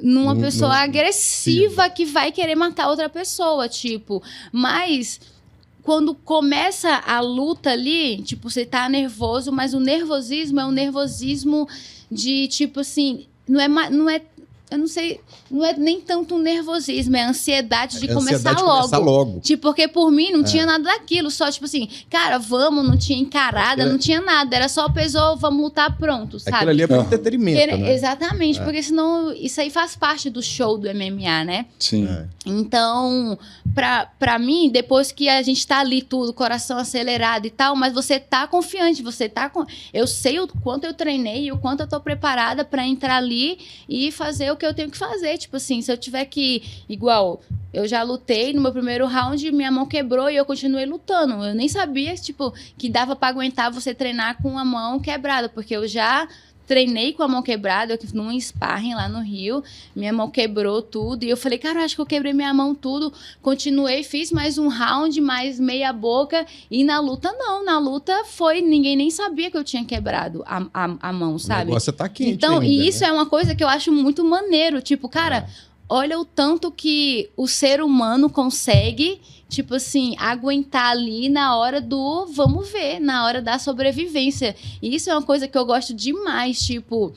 numa pessoa agressiva que vai querer matar outra pessoa, tipo. Mas quando começa a luta ali, tipo, você tá nervoso, mas o nervosismo é um nervosismo de, tipo assim, não é eu não sei, não é nem tanto um nervosismo, é a ansiedade de começar logo. Tipo, porque por mim não tinha nada daquilo, só tipo assim, cara, vamos, não tinha encarada, não tinha nada, era só pesou, vamos lutar, pronto, sabe? Aquilo ali é para entretenimento, né? Exatamente, porque senão isso aí faz parte do show do MMA, né? Sim. Então, pra mim, depois que a gente tá ali tudo, coração acelerado e tal, mas você tá confiante, eu sei o quanto eu treinei e o quanto eu tô preparada pra entrar ali e fazer o que eu tenho que fazer. Tipo assim, se eu tiver que, igual, Eu já lutei no meu primeiro round, minha mão quebrou e eu continuei lutando. Eu nem sabia, tipo, que dava pra aguentar você treinar com a mão quebrada, porque eu já treinei com a mão quebrada, eu fiz num sparring lá no Rio, minha mão quebrou tudo, e eu falei, cara, eu acho que eu quebrei minha mão tudo, continuei, fiz mais um round, mais meia boca, e na luta não, na luta ninguém nem sabia que eu tinha quebrado a mão, sabe? O negócio tá quente então, ainda, e isso né? é uma coisa que eu acho muito maneiro, tipo, cara, olha o tanto que o ser humano consegue, tipo assim, aguentar ali na hora do vamos ver, na hora da sobrevivência. E isso é uma coisa que eu gosto demais, tipo,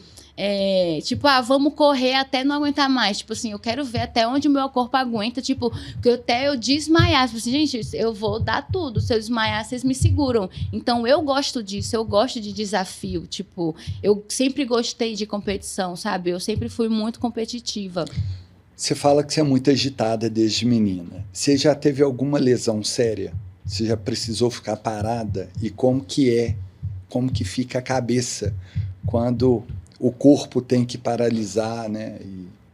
vamos correr até não aguentar mais. Tipo assim, eu quero ver até onde o meu corpo aguenta, tipo, que até eu desmaiar. Tipo assim, gente, eu vou dar tudo. Se eu desmaiar, vocês me seguram. Então, eu gosto disso, eu gosto de desafio. Tipo, eu sempre gostei de competição, sabe? Eu sempre fui muito competitiva. Você fala que você é muito agitada desde menina. Você já teve alguma lesão séria? Você já precisou ficar parada? E como que fica a cabeça quando o corpo tem que paralisar, né?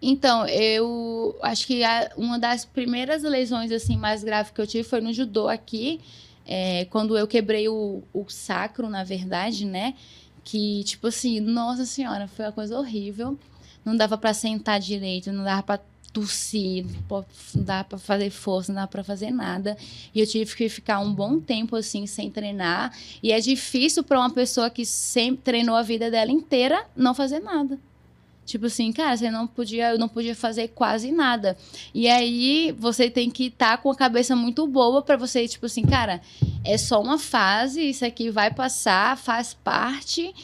Então, eu acho que uma das primeiras lesões assim mais graves que eu tive foi no judô aqui, quando eu quebrei o sacro, na verdade, né? Que, tipo assim, nossa senhora, foi uma coisa horrível. Não dava para sentar direito, não dava para tossir, não dava para fazer força, não dava para fazer nada. E eu tive que ficar um bom tempo assim sem treinar. E é difícil para uma pessoa que sempre treinou a vida dela inteira não fazer nada. Tipo assim, cara, eu não podia fazer quase nada. E aí você tem que estar com a cabeça muito boa para você, tipo assim, cara, é só uma fase, isso aqui vai passar, faz parte.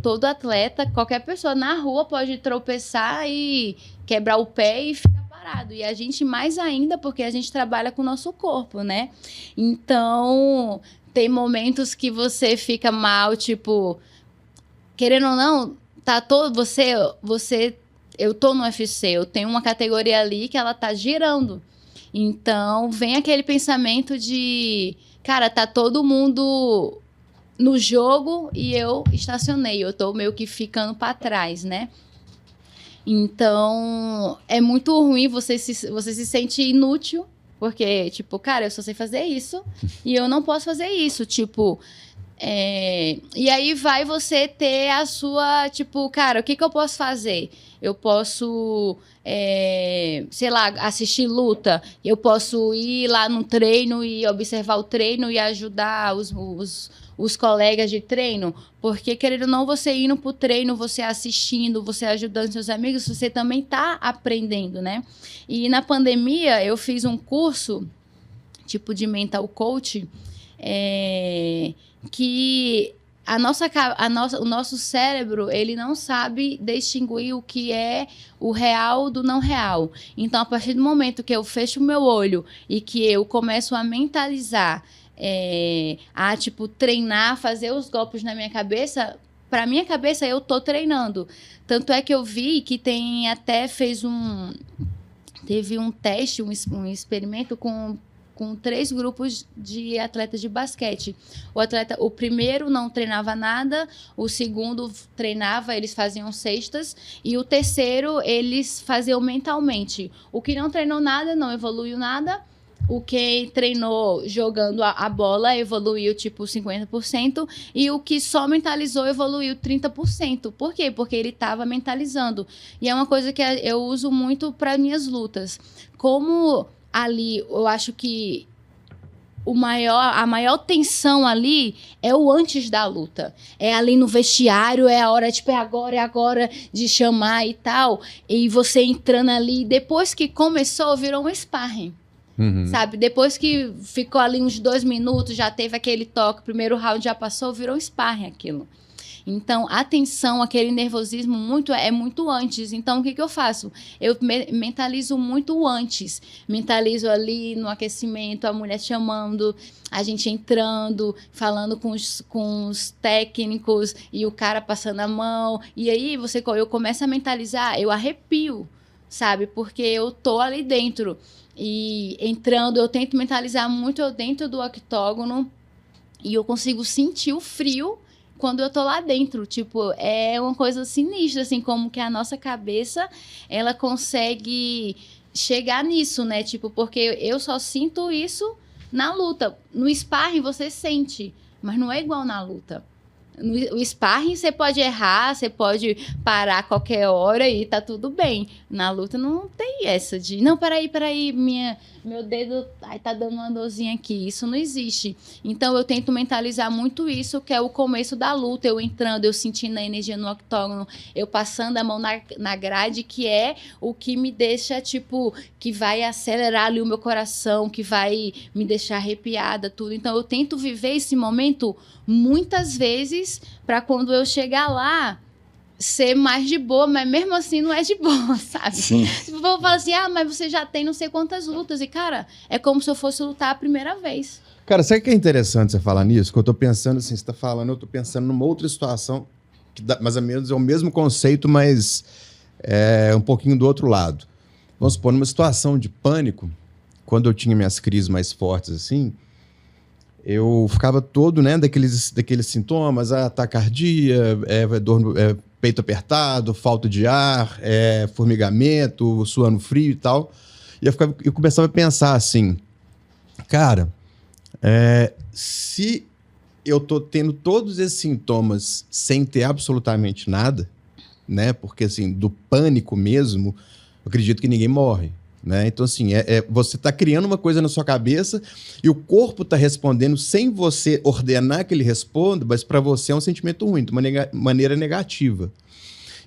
Todo atleta, qualquer pessoa na rua pode tropeçar e quebrar o pé e ficar parado. E a gente mais ainda, porque a gente trabalha com o nosso corpo, né? Então, tem momentos que você fica mal, tipo, querendo ou não, tá todo eu tô no UFC, eu tenho uma categoria ali que ela tá girando. Então, vem aquele pensamento de, cara, tá todo mundo no jogo e eu estacionei, eu tô meio que ficando para trás, né? Então, é muito ruim, você se sente inútil, porque, tipo, cara, eu só sei fazer isso e eu não posso fazer isso, tipo... E aí vai você ter a sua, tipo, cara, o que eu posso fazer? Eu posso, sei lá, assistir luta, eu posso ir lá no treino e observar o treino e ajudar os colegas de treino, porque querendo ou não, você indo pro treino, você assistindo, você ajudando seus amigos, você também tá aprendendo, né? E na pandemia eu fiz um curso, tipo de mental coach, que o nosso cérebro, ele não sabe distinguir o que é o real do não real. Então, a partir do momento que eu fecho o meu olho e que eu começo a mentalizar, tipo, treinar, fazer os golpes na minha cabeça, para minha cabeça, eu tô treinando. Tanto é que eu vi que teve um teste, um experimento com 3 grupos de atletas de basquete. O primeiro não treinava nada, o segundo treinava, eles faziam cestas, e o terceiro eles faziam mentalmente. O que não treinou nada, não evoluiu nada. O que treinou jogando a bola evoluiu tipo 50%, e o que só mentalizou evoluiu 30%. Por quê? Porque ele estava mentalizando. E é uma coisa que eu uso muito para minhas lutas. Como ali, eu acho que a maior tensão ali é o antes da luta. É ali no vestiário, é a hora, tipo, é agora de chamar e tal. E você entrando ali, depois que começou, virou um sparring. Sabe? Depois que ficou ali uns 2 minutos, já teve aquele toque, o primeiro round já passou, virou um sparring aquilo. Então, a tensão, aquele nervosismo é muito antes. Então, o que eu faço? Eu mentalizo muito antes. Mentalizo ali no aquecimento, a mulher chamando, a gente entrando, falando com os técnicos e o cara passando a mão. E aí, eu começo a mentalizar, eu arrepio, sabe? Porque eu tô ali dentro. E entrando, eu tento mentalizar muito dentro do octógono e eu consigo sentir o frio quando eu tô lá dentro. Tipo, é uma coisa sinistra, assim, como que a nossa cabeça, ela consegue chegar nisso, né? Tipo, porque eu só sinto isso na luta. No sparring você sente, mas não é igual na luta. No sparring você pode errar, você pode parar a qualquer hora e tá tudo bem. Na luta não tem essa de, não, peraí, meu dedo tá dando uma dorzinha aqui. Isso não existe. Então eu tento mentalizar muito isso, que é o começo da luta. Eu entrando, eu sentindo a energia no octógono, eu passando a mão na grade, que é o que me deixa, tipo, que vai acelerar ali o meu coração, que vai me deixar arrepiada, tudo. Então eu tento viver esse momento muitas vezes para quando eu chegar lá ser mais de boa, mas mesmo assim não é de boa, sabe? Sim. Se eu falar assim, mas você já tem não sei quantas lutas, e cara, é como se eu fosse lutar a primeira vez. Cara, sabe o que é interessante você falar nisso? Que eu tô pensando assim, você tá falando, eu tô pensando numa outra situação, que dá, mais ou menos é o mesmo conceito, mas é um pouquinho do outro lado. Vamos supor, numa situação de pânico, quando eu tinha minhas crises mais fortes assim, eu ficava todo, né, daqueles sintomas, taquicardia, peito apertado, falta de ar, formigamento, suando frio e tal. E eu começava a pensar assim, cara, se eu tô tendo todos esses sintomas sem ter absolutamente nada, né, porque assim, do pânico mesmo, eu acredito que ninguém morre. Né? Então, assim, você está criando uma coisa na sua cabeça e o corpo está respondendo sem você ordenar que ele responda, mas para você é um sentimento ruim, de uma maneira negativa.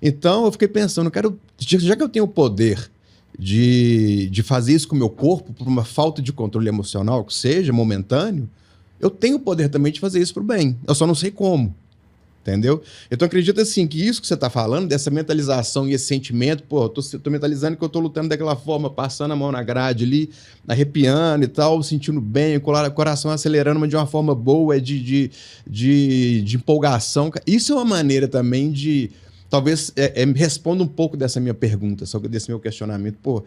Então, eu fiquei pensando, já que eu tenho o poder de fazer isso com o meu corpo por uma falta de controle emocional, que seja momentâneo, eu tenho o poder também de fazer isso para o bem. Eu só não sei como. Entendeu? Então, acredito assim, que isso que você está falando, dessa mentalização e esse sentimento, pô, eu tô mentalizando que eu tô lutando daquela forma, passando a mão na grade ali, arrepiando e tal, sentindo bem, o coração acelerando, mas de uma forma boa, de empolgação. Isso é uma maneira também de, talvez, responda um pouco dessa minha pergunta, desse meu questionamento. Pô,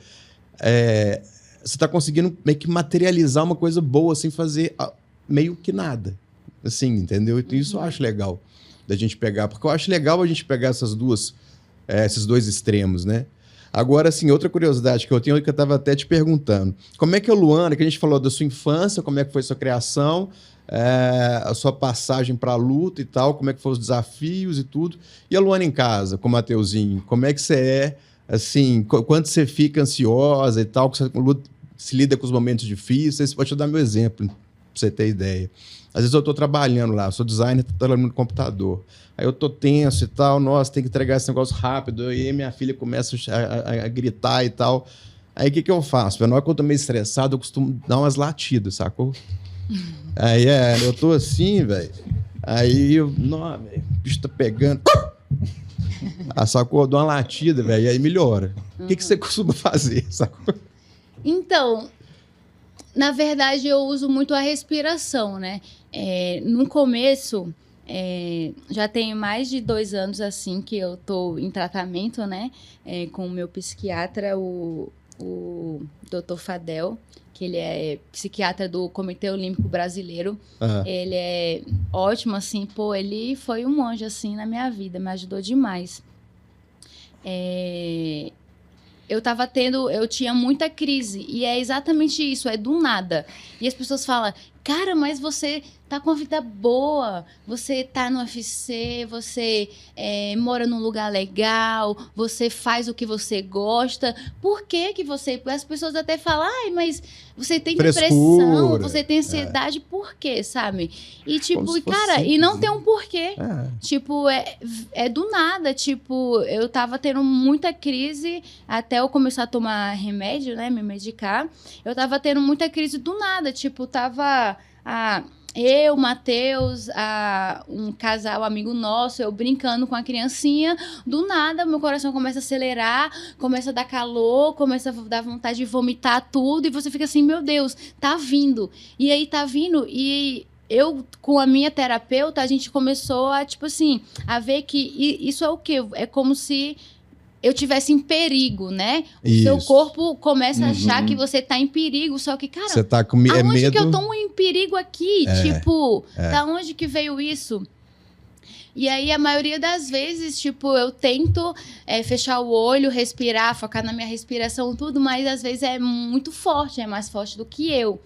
você está conseguindo meio que materializar uma coisa boa sem fazer meio que nada. Assim, entendeu? Então, isso eu acho legal da gente pegar, porque eu acho legal a gente pegar esses dois extremos, né? Agora, assim, outra curiosidade que eu tenho, que eu estava até te perguntando, como é que a Luana, que a gente falou da sua infância, como é que foi sua criação, a sua passagem para a luta e tal, como é que foram os desafios e tudo, e a Luana em casa, com o Mateuzinho, como é que você assim, quando você fica ansiosa e tal, que você se lida com os momentos difíceis, pode te dar meu exemplo, para você ter ideia. Às vezes eu estou trabalhando lá, sou designer, estou trabalhando no computador. Aí eu estou tenso e tal, nossa, tem que entregar esse negócio rápido. Aí minha filha começa a gritar e tal. Aí o que eu faço? Na hora que eu estou meio estressado, eu costumo dar umas latidas, sacou? Aí eu estou assim, velho. Aí o bicho tá pegando. Sacou? Eu dou uma latida, velho, e aí melhora. O que você costuma fazer, sacou? Então, na verdade, eu uso muito a respiração, né? No começo, já tem mais de 2 anos, assim, que eu tô em tratamento, né? Com o meu psiquiatra, o Dr. Fadel, que ele é psiquiatra do Comitê Olímpico Brasileiro. Uhum. Ele é ótimo, assim, pô, ele foi um anjo, assim, na minha vida, me ajudou demais. Eu tinha muita crise, e é exatamente isso, é do nada. E as pessoas falam, cara, mas você tá com a vida boa, você tá no UFC, você mora num lugar legal, você faz o que você gosta, por que que você... As pessoas até falam, mas você tem depressão, você tem ansiedade, por quê, sabe? E tipo, cara, simples, e não tem um porquê. Tipo, é do nada, tipo, eu tava tendo muita crise até eu começar a tomar remédio, né, me medicar, eu tava tendo muita crise do nada, tipo, tava... eu, Matheus, um casal amigo nosso, eu brincando com a criancinha, do nada meu coração começa a acelerar, começa a dar calor, começa a dar vontade de vomitar tudo, e você fica assim, meu Deus, tá vindo. E aí tá vindo, e eu, com a minha terapeuta, a gente começou a, tipo assim, a ver que isso é o quê? É como se eu tivesse em perigo, né? O seu corpo começa a achar que você tá em perigo, só que, cara, você tá com aonde medo... que eu tô em perigo aqui? Tipo, da onde que veio isso? E aí, a maioria das vezes, tipo, eu tento fechar o olho, respirar, focar na minha respiração, tudo, mas às vezes é muito forte, é mais forte do que eu.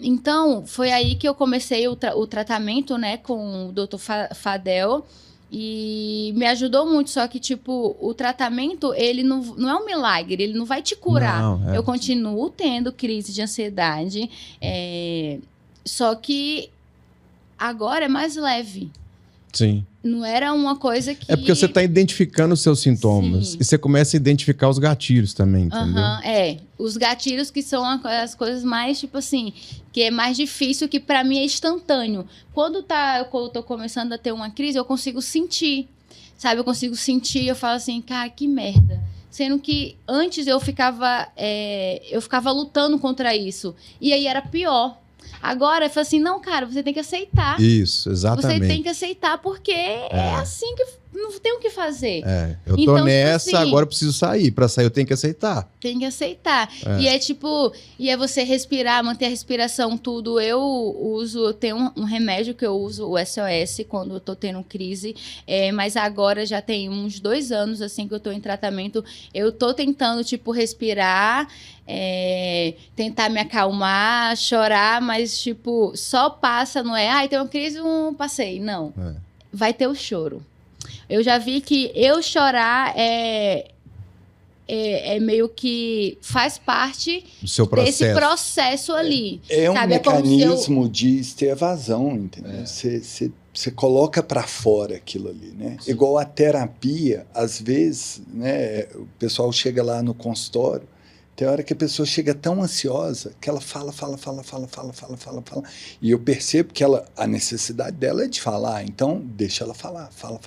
Então, foi aí que eu comecei o tratamento, né, com o Dr. Fadel, e me ajudou muito, só que, tipo, o tratamento, ele não é um milagre, ele não vai te curar. Não, Eu continuo tendo crise de ansiedade, só que agora é mais leve. Sim. Não era uma coisa que... É porque você está identificando os seus sintomas. Sim. E você começa a identificar os gatilhos também, entendeu? Os gatilhos que são as coisas mais, tipo assim, que é mais difícil, que pra mim é instantâneo. Quando eu tô começando a ter uma crise, eu consigo sentir, sabe? Eu consigo sentir, eu falo assim, cara, que merda. Sendo que antes eu ficava lutando contra isso. E aí era pior. Agora, eu falo assim, não, cara, você tem que aceitar. Isso, exatamente. Você tem que aceitar, porque é assim que não tem o que fazer. Eu tô então, nessa, tipo assim, agora eu preciso sair. Pra sair eu tenho que aceitar. Tem que aceitar. E é você respirar, manter a respiração, tudo. Eu tenho um remédio que eu uso, o SOS, quando eu tô tendo crise. Mas agora já tem uns 2 anos, assim, que eu tô em tratamento. Eu tô tentando, tipo, respirar, tentar me acalmar, chorar, mas, tipo, só passa, não é? Ai, tem uma crise, passei. Não. Vai ter o choro. Eu já vi que eu chorar é meio que faz parte do seu processo. desse processo ali. É um sabe? mecanismo de extravasão, entendeu? Você coloca para fora aquilo ali, né? Sim. Igual a terapia, às vezes, né, o pessoal chega lá no consultório, tem hora que a pessoa chega tão ansiosa que ela fala. E eu percebo que a necessidade dela é de falar, então deixa ela falar, fala.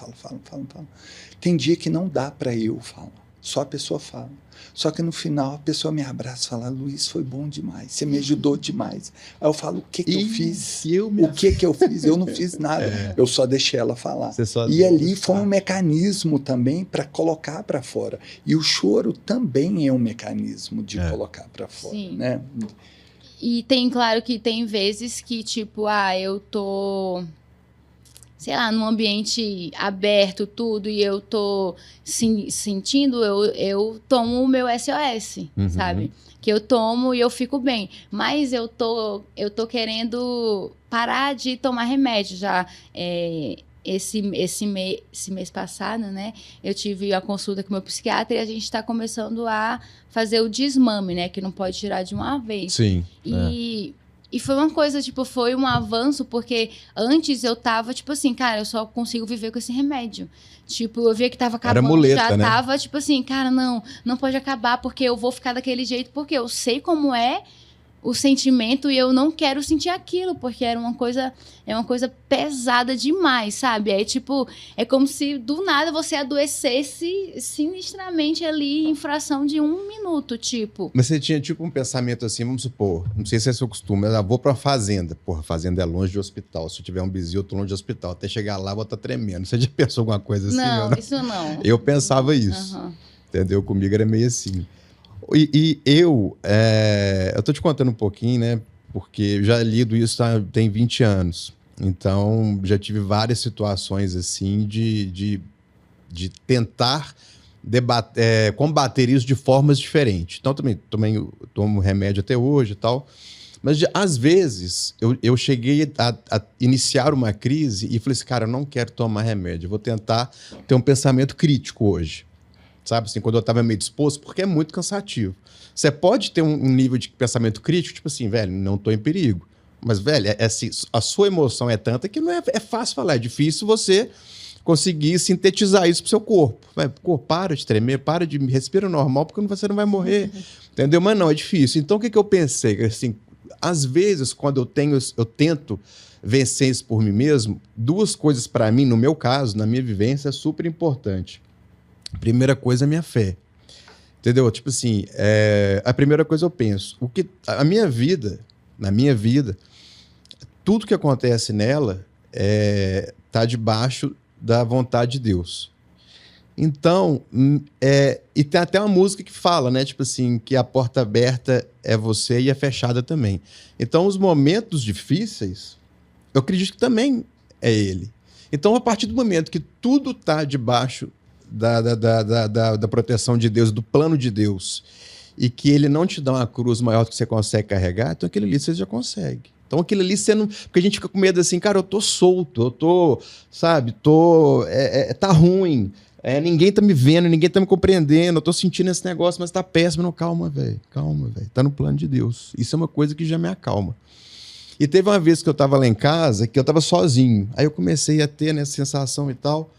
Tem dia que não dá para eu falar, só a pessoa fala. Só que no final a pessoa me abraça e fala, Luiz, foi bom demais, você me ajudou demais. Aí eu falo, o que eu fiz? O que eu fiz? Eu não fiz nada, eu só deixei ela falar. E ali foi um mecanismo também para colocar para fora. E o choro também é um mecanismo de colocar para fora. Sim. Né? E claro que tem vezes que, tipo, eu tô, sei lá, num ambiente aberto, tudo, e eu tô sentindo, eu tomo o meu SOS, sabe? Que eu tomo e eu fico bem. Mas eu tô querendo parar de tomar remédio já. Esse mês passado, né? Eu tive a consulta com o meu psiquiatra e a gente está começando a fazer o desmame, né? Que não pode tirar de uma vez. Sim. E foi uma coisa, tipo, foi um avanço, porque antes eu tava, tipo assim, cara, eu só consigo viver com esse remédio. Tipo, eu via que tava acabando, era muleta, já né? tava, tipo assim, cara, não pode acabar, porque eu vou ficar daquele jeito, porque eu sei como é o sentimento e eu não quero sentir aquilo, porque é uma coisa pesada demais, sabe? É como se do nada você adoecesse sinistramente ali em fração de 1 minuto, tipo. Mas você tinha tipo um pensamento assim, vamos supor, não sei se é seu costume, mas vou pra fazenda. Porra, fazenda é longe de hospital. Se eu tiver um bezerro, eu tô longe de hospital. Até chegar lá, eu vou estar tremendo. Você já pensou alguma coisa assim? Não, isso não. Eu pensava isso. Entendeu? Comigo era meio assim. E eu tô te contando um pouquinho, né? Porque eu já lido isso tem 20 anos. Então, já tive várias situações assim de tentar combater isso de formas diferentes. Então, também tomo remédio até hoje e tal. Mas, às vezes, eu cheguei a iniciar uma crise e falei assim, cara, eu não quero tomar remédio. Eu vou tentar ter um pensamento crítico hoje. Sabe, assim, quando eu estava meio disposto, porque é muito cansativo. Você pode ter um nível de pensamento crítico, tipo assim, velho, não estou em perigo. Mas, velho, assim, a sua emoção é tanta que não é fácil falar, é difícil você conseguir sintetizar isso pro seu corpo. Para de tremer, para de respira normal, porque você não vai morrer. Entendeu? Mas não, é difícil. Então, o que eu pensei? Assim, às vezes, quando eu tento vencer isso por mim mesmo, 2 coisas para mim, no meu caso, na minha vivência, é super importante. A primeira coisa é a minha fé. Entendeu? Tipo assim, a primeira coisa eu penso, na minha vida, tudo que acontece nela tá debaixo da vontade de Deus. Então, e tem até uma música que fala, né? Tipo assim, que a porta aberta é você e a fechada também. Então, os momentos difíceis, eu acredito que também é ele. Então, a partir do momento que tudo está debaixo da proteção de Deus, do plano de Deus, e que ele não te dá uma cruz maior do que você consegue carregar, então aquilo ali você já consegue. Então aquilo ali você não... Porque a gente fica com medo assim, cara, eu tô solto, eu tô, sabe, tá ruim, ninguém tá me vendo, ninguém tá me compreendendo, eu tô sentindo esse negócio, mas tá péssimo. Não, calma, velho, tá no plano de Deus. Isso é uma coisa que já me acalma. E teve uma vez que eu tava lá em casa, que eu tava sozinho, aí eu comecei a ter essa sensação e tal,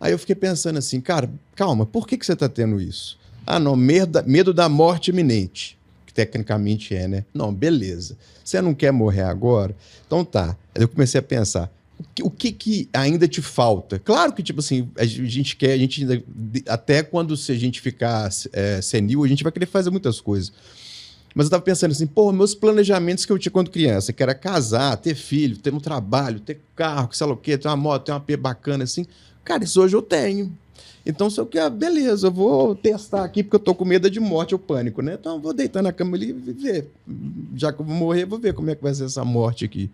aí eu fiquei pensando assim, cara, calma, por que você tá tendo isso? Ah, não, medo da morte iminente, que tecnicamente é, né? Não, beleza. Você não quer morrer agora? Então tá. Aí eu comecei a pensar, o que ainda te falta? Claro que, tipo assim, a gente ainda, até quando se a gente ficar senil, a gente vai querer fazer muitas coisas. Mas eu tava pensando assim, pô, meus planejamentos que eu tinha quando criança, que era casar, ter filho, ter um trabalho, ter carro, sei lá o quê, ter uma moto, ter uma AP bacana assim, cara, isso hoje eu tenho. Então, se eu quero, beleza, eu vou testar aqui, porque eu tô com medo de morte ou pânico, né? Então, eu vou deitar na cama ali e ver. Já que eu vou morrer, vou ver como é que vai ser essa morte aqui.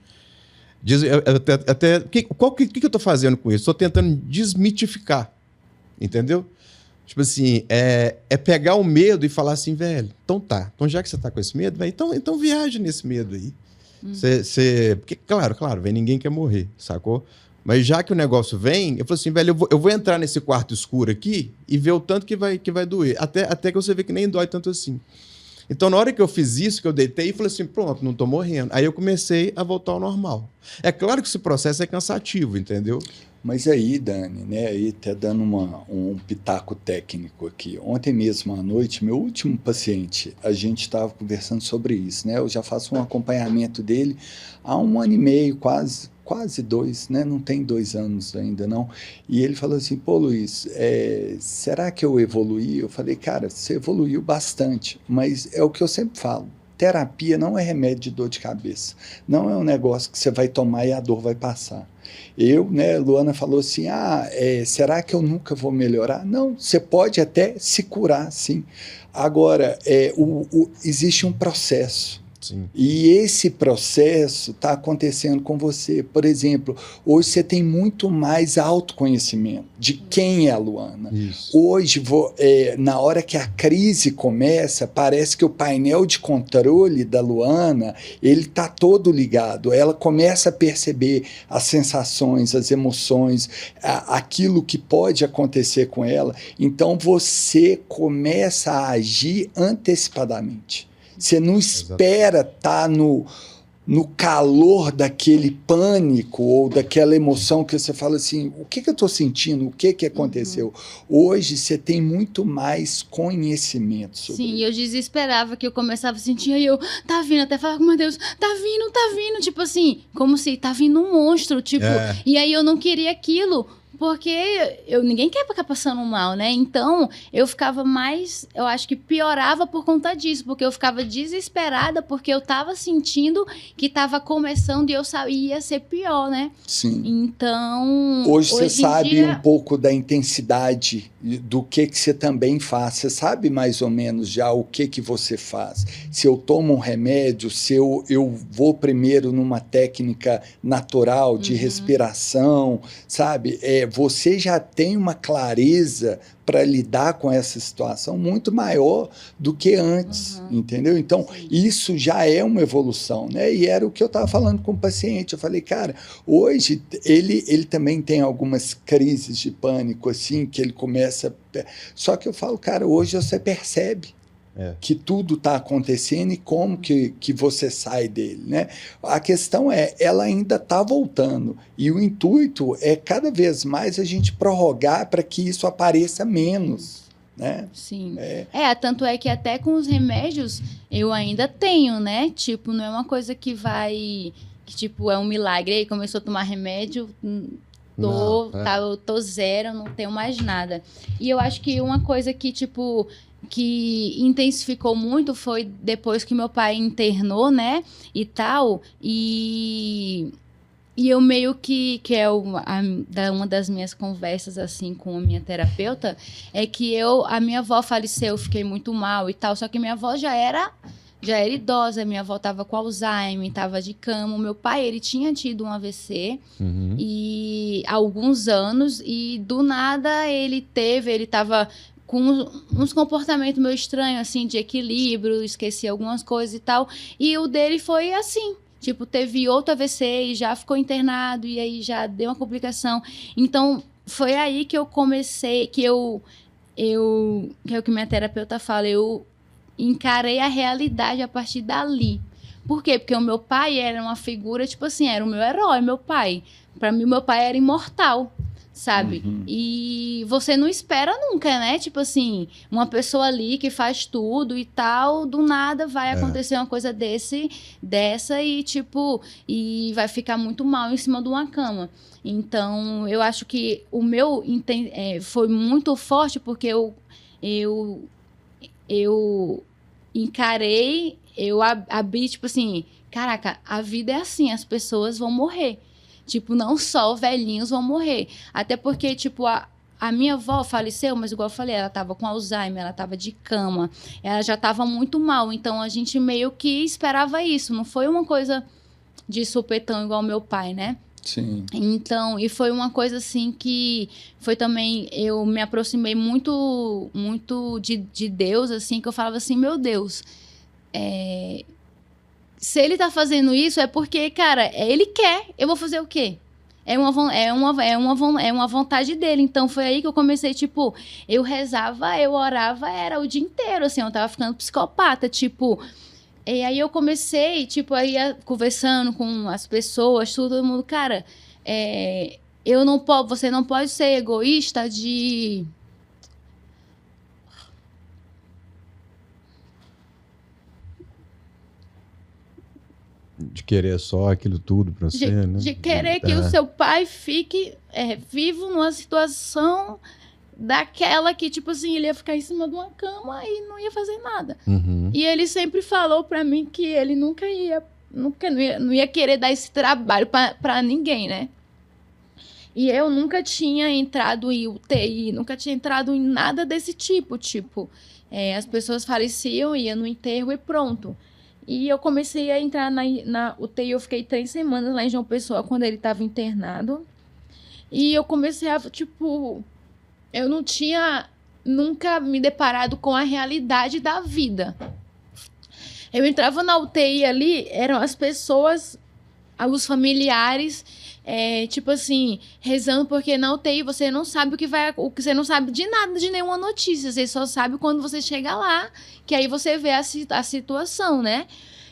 O que eu tô fazendo com isso? Estou tentando desmitificar, entendeu? Tipo assim, é pegar o medo e falar assim, velho, então tá. Então, já que você tá com esse medo, véio, então viaja nesse medo aí. Porque, claro, vem, ninguém quer morrer, sacou? Mas já que o negócio vem, eu falo assim, velho, eu vou entrar nesse quarto escuro aqui e ver o tanto que vai doer. Até que você vê que nem dói tanto assim. Então, na hora que eu fiz isso, que eu deitei, e falei assim, pronto, não tô morrendo. Aí eu comecei a voltar ao normal. É claro que esse processo é cansativo, entendeu? Mas aí, Dani, né, aí até dando um pitaco técnico aqui. Ontem mesmo à noite, meu último paciente, a gente estava conversando sobre isso, né? Eu já faço um acompanhamento dele há 1 ano e meio, quase 2, né? Não tem 2 anos ainda, não. E ele falou assim, pô, Luiz, será que eu evoluí? Eu falei, cara, você evoluiu bastante, mas é o que eu sempre falo. Terapia não é remédio de dor de cabeça. Não é um negócio que você vai tomar e a dor vai passar. Luana falou assim, será que eu nunca vou melhorar? Não, você pode até se curar, sim. Agora, existe um processo. Sim. E esse processo está acontecendo com você. Por exemplo, hoje você tem muito mais autoconhecimento de quem é a Luana. Isso. Hoje, na hora que a crise começa, parece que o painel de controle da Luana ele está todo ligado. Ela começa a perceber as sensações, as emoções, aquilo que pode acontecer com ela. Então, você começa a agir antecipadamente. Você não espera estar no calor daquele pânico ou daquela emoção que você fala assim, o que eu estou sentindo? O que aconteceu? Hoje você tem muito mais conhecimento sobre isso. Sim, eu desesperava que eu começava a sentir, aí eu, tá vindo, até falar com meu Deus, tá vindo, tipo assim, como se tá vindo um monstro, tipo, e aí eu não queria aquilo. Porque ninguém quer ficar passando mal, né? Então, eu ficava mais... Eu acho que piorava por conta disso. Porque eu ficava desesperada, porque eu tava sentindo que tava começando e eu ia ser pior, né? Sim. Então... Hoje você sabe um pouco da intensidade do que você também faz. Você sabe mais ou menos já o que você faz. Se eu tomo um remédio, se eu vou primeiro numa técnica natural de respiração, sabe? Você já tem uma clareza para lidar com essa situação muito maior do que antes, entendeu? Então, isso já é uma evolução, né? E era o que eu estava falando com o paciente. Eu falei, cara, hoje ele também tem algumas crises de pânico, assim, que ele começa... Só que eu falo, cara, hoje você percebe que tudo está acontecendo e como que você sai dele, né? A questão ela ainda está voltando e o intuito é cada vez mais a gente prorrogar para que isso apareça menos, né? Sim. Tanto é que até com os remédios eu ainda tenho, né? Tipo, não é uma coisa que vai... Que, tipo, é um milagre. Aí começou a tomar remédio... eu tô zero, não tenho mais nada. E eu acho que uma coisa que, tipo... que intensificou muito foi depois que meu pai internou, né, e tal, e eu meio que é uma das minhas conversas, assim, com a minha terapeuta, é que a minha avó faleceu, eu fiquei muito mal e tal, só que minha avó já era já era idosa, minha avó tava com Alzheimer, tava de cama. O meu pai, ele tinha tido um AVC e há alguns anos, e do nada ele tava com uns comportamentos meio estranhos, assim, de equilíbrio, esquecia algumas coisas e tal. E o dele foi assim, tipo, teve outro AVC e já ficou internado, e aí já deu uma complicação. Então, foi aí que eu comecei, que é o que minha terapeuta fala, eu encarei a realidade a partir dali. Por quê? Porque o meu pai era uma figura, tipo assim, era o meu herói, meu pai. Pra mim, meu pai era imortal, sabe? E você não espera nunca, né? Tipo assim, uma pessoa ali que faz tudo e tal, do nada vai acontecer uma coisa dessa e, tipo, e vai ficar muito mal em cima de uma cama. Então, eu acho que o meu foi muito forte porque eu encarei, eu abri, tipo assim, caraca, a vida é assim, as pessoas vão morrer. Tipo, não só velhinhos vão morrer. Até porque, tipo, a minha avó faleceu, mas igual eu falei, ela tava com Alzheimer, ela tava de cama, ela já tava muito mal. Então, a gente meio que esperava isso. Não foi uma coisa de supetão igual meu pai, né? Sim. Então, e foi uma coisa assim que foi também, eu me aproximei muito de Deus, assim, que eu falava assim, meu Deus, se ele tá fazendo isso é porque, cara, ele quer, eu vou fazer o quê? É uma vontade dele. Então, foi aí que eu comecei, tipo, eu rezava, eu orava, era o dia inteiro, assim, eu tava ficando psicopata, tipo... E aí eu comecei, tipo, aí conversando com as pessoas, todo mundo, cara, você não pode ser egoísta de querer só aquilo tudo pra você, né? de querer que o seu pai fique vivo numa situação daquela que, tipo assim, ele ia ficar em cima de uma cama e não ia fazer nada. E ele sempre falou pra mim que ele não ia querer dar esse trabalho pra ninguém, né? E eu nunca tinha entrado em UTI, nunca tinha entrado em nada desse tipo. Tipo, as pessoas faleciam, ia no enterro e pronto. E eu comecei a entrar na UTI, eu fiquei 3 semanas lá em João Pessoa, quando ele estava internado. E eu comecei a, tipo... Eu não tinha nunca me deparado com a realidade da vida. Eu entrava na UTI ali, eram as pessoas, os familiares, tipo assim, rezando, porque na UTI você não sabe você não sabe de nada, de nenhuma notícia, você só sabe quando você chega lá, que aí você vê a situação, né?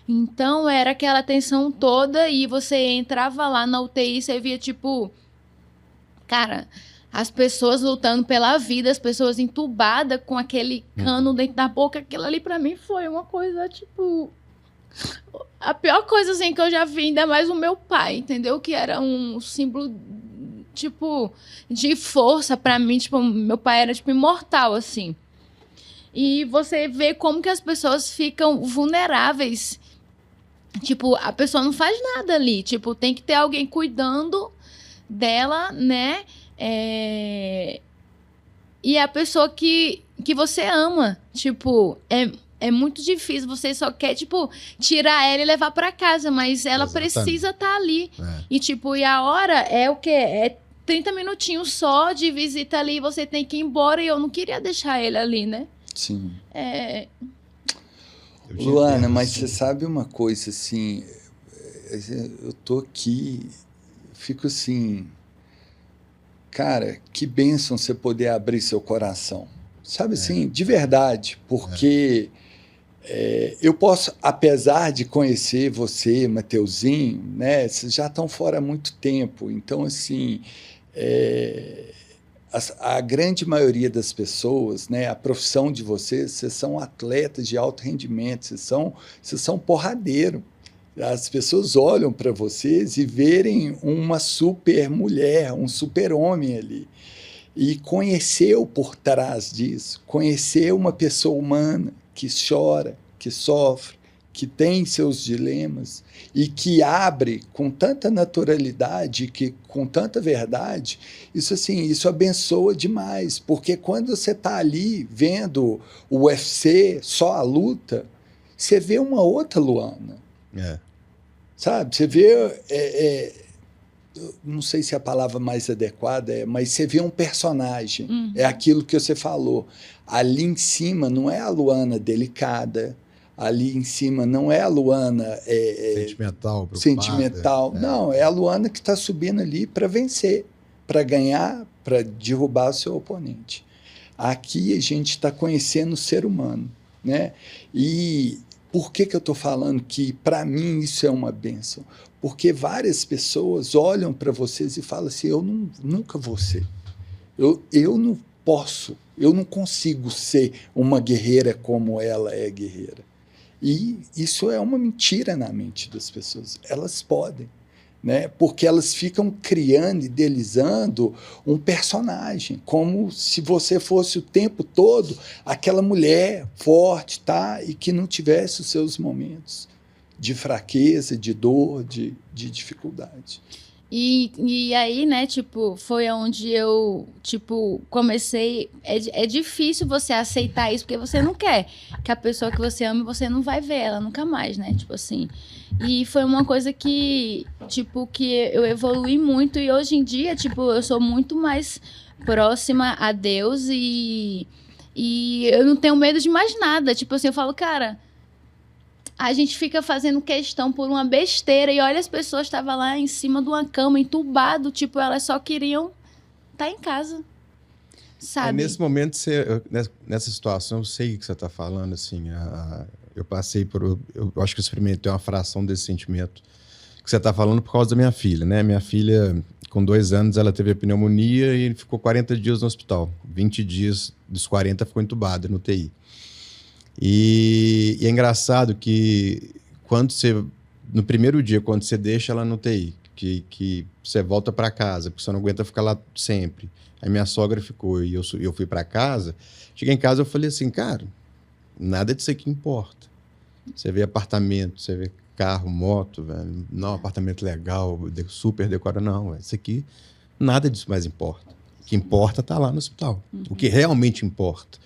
Então, era aquela tensão toda e você entrava lá na UTI e você via, tipo, cara... As pessoas lutando pela vida, as pessoas entubadas com aquele cano dentro da boca. Aquilo ali pra mim foi uma coisa, tipo... A pior coisa, assim, que eu já vi, ainda mais o meu pai, entendeu? Que era um símbolo, tipo, de força pra mim. Tipo, meu pai era, tipo, imortal, assim. E você vê como que as pessoas ficam vulneráveis. Tipo, a pessoa não faz nada ali. Tipo, tem que ter alguém cuidando dela, né? E é a pessoa que você ama, tipo, é muito difícil, você só quer, tipo, tirar ela e levar pra casa, mas ela precisa estar ali. E, tipo, e a hora é o quê? É 30 minutinhos só de visita ali, você tem que ir embora, e eu não queria deixar ele ali, né? Sim. Luana, mas você sabe uma coisa, assim, eu tô aqui, fico assim... Cara, que bênção você poder abrir seu coração. Sabe assim, de verdade, porque eu posso, apesar de conhecer você, Mateuzinho, né, vocês já estão fora há muito tempo, então, assim, a grande maioria das pessoas, né, a profissão de vocês são atletas de alto rendimento, vocês são porradeiro. As pessoas olham para vocês e verem uma super mulher, um super homem ali. E conhecer por trás disso, conhecer uma pessoa humana que chora, que sofre, que tem seus dilemas e que abre com tanta naturalidade, com tanta verdade, isso assim, isso abençoa demais, porque quando você está ali vendo o UFC, só a luta, você vê uma outra Luana. É. Sabe? Você vê... não sei se a palavra mais adequada é, mas você vê um personagem. É aquilo que você falou. Ali em cima não é a Luana delicada, ali em cima não é a Luana sentimental, sentimental. Não, é a Luana que está subindo ali para vencer, para ganhar, para derrubar o seu oponente. Aqui a gente está conhecendo o ser humano, né? E por que eu estou falando que, para mim, isso é uma bênção? Porque várias pessoas olham para vocês e falam assim, nunca vou ser. Eu não posso, eu não consigo ser uma guerreira como ela é guerreira. E isso é uma mentira na mente das pessoas. Elas podem, né? Porque elas ficam criando, idealizando um personagem, como se você fosse o tempo todo aquela mulher forte, tá? E que não tivesse os seus momentos de fraqueza, de dor, de dificuldade. E aí, né, tipo, foi onde eu, tipo, comecei... É difícil você aceitar isso, porque você não quer que a pessoa que você ama, você não vai ver ela nunca mais, né? Tipo assim... E foi uma coisa que, tipo, que eu evolui muito. E hoje em dia, tipo, eu sou muito mais próxima a Deus e eu não tenho medo de mais nada. Tipo assim, eu falo, cara... A gente fica fazendo questão por uma besteira e olha, as pessoas estavam lá em cima de uma cama, entubado, tipo, elas só queriam estar em casa, sabe? Nesse momento, nessa situação, eu sei o que você está falando, assim, eu passei por... Eu acho que eu experimentei uma fração desse sentimento que você está falando por causa da minha filha, né? Minha filha, com 2 anos, ela teve a pneumonia e ficou 40 dias no hospital. 20 dias dos 40 ficou entubada no UTI. E é engraçado que no primeiro dia, quando você deixa ela no UTI, que você volta para casa, porque você não aguenta ficar lá sempre. Aí minha sogra ficou e eu fui para casa. Cheguei em casa, eu falei assim, cara, nada disso aqui importa. Você vê apartamento, você vê carro, moto, velho, não, apartamento legal, super decorado, não, isso aqui, nada disso mais importa. O que importa tá lá no hospital. O que realmente importa.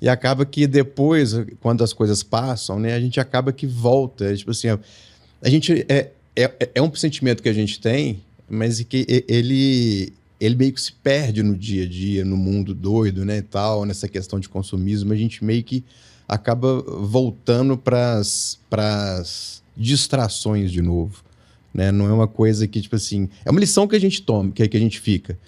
E acaba que depois, quando as coisas passam, né, a gente acaba que volta. Tipo assim, a gente é um sentimento que a gente tem, mas que ele meio que se perde no dia a dia, no mundo doido, né, e tal, nessa questão de consumismo. A gente meio que acaba voltando para as distrações de novo, né? Não é uma coisa que, tipo assim... É uma lição que a gente toma, que a gente fica.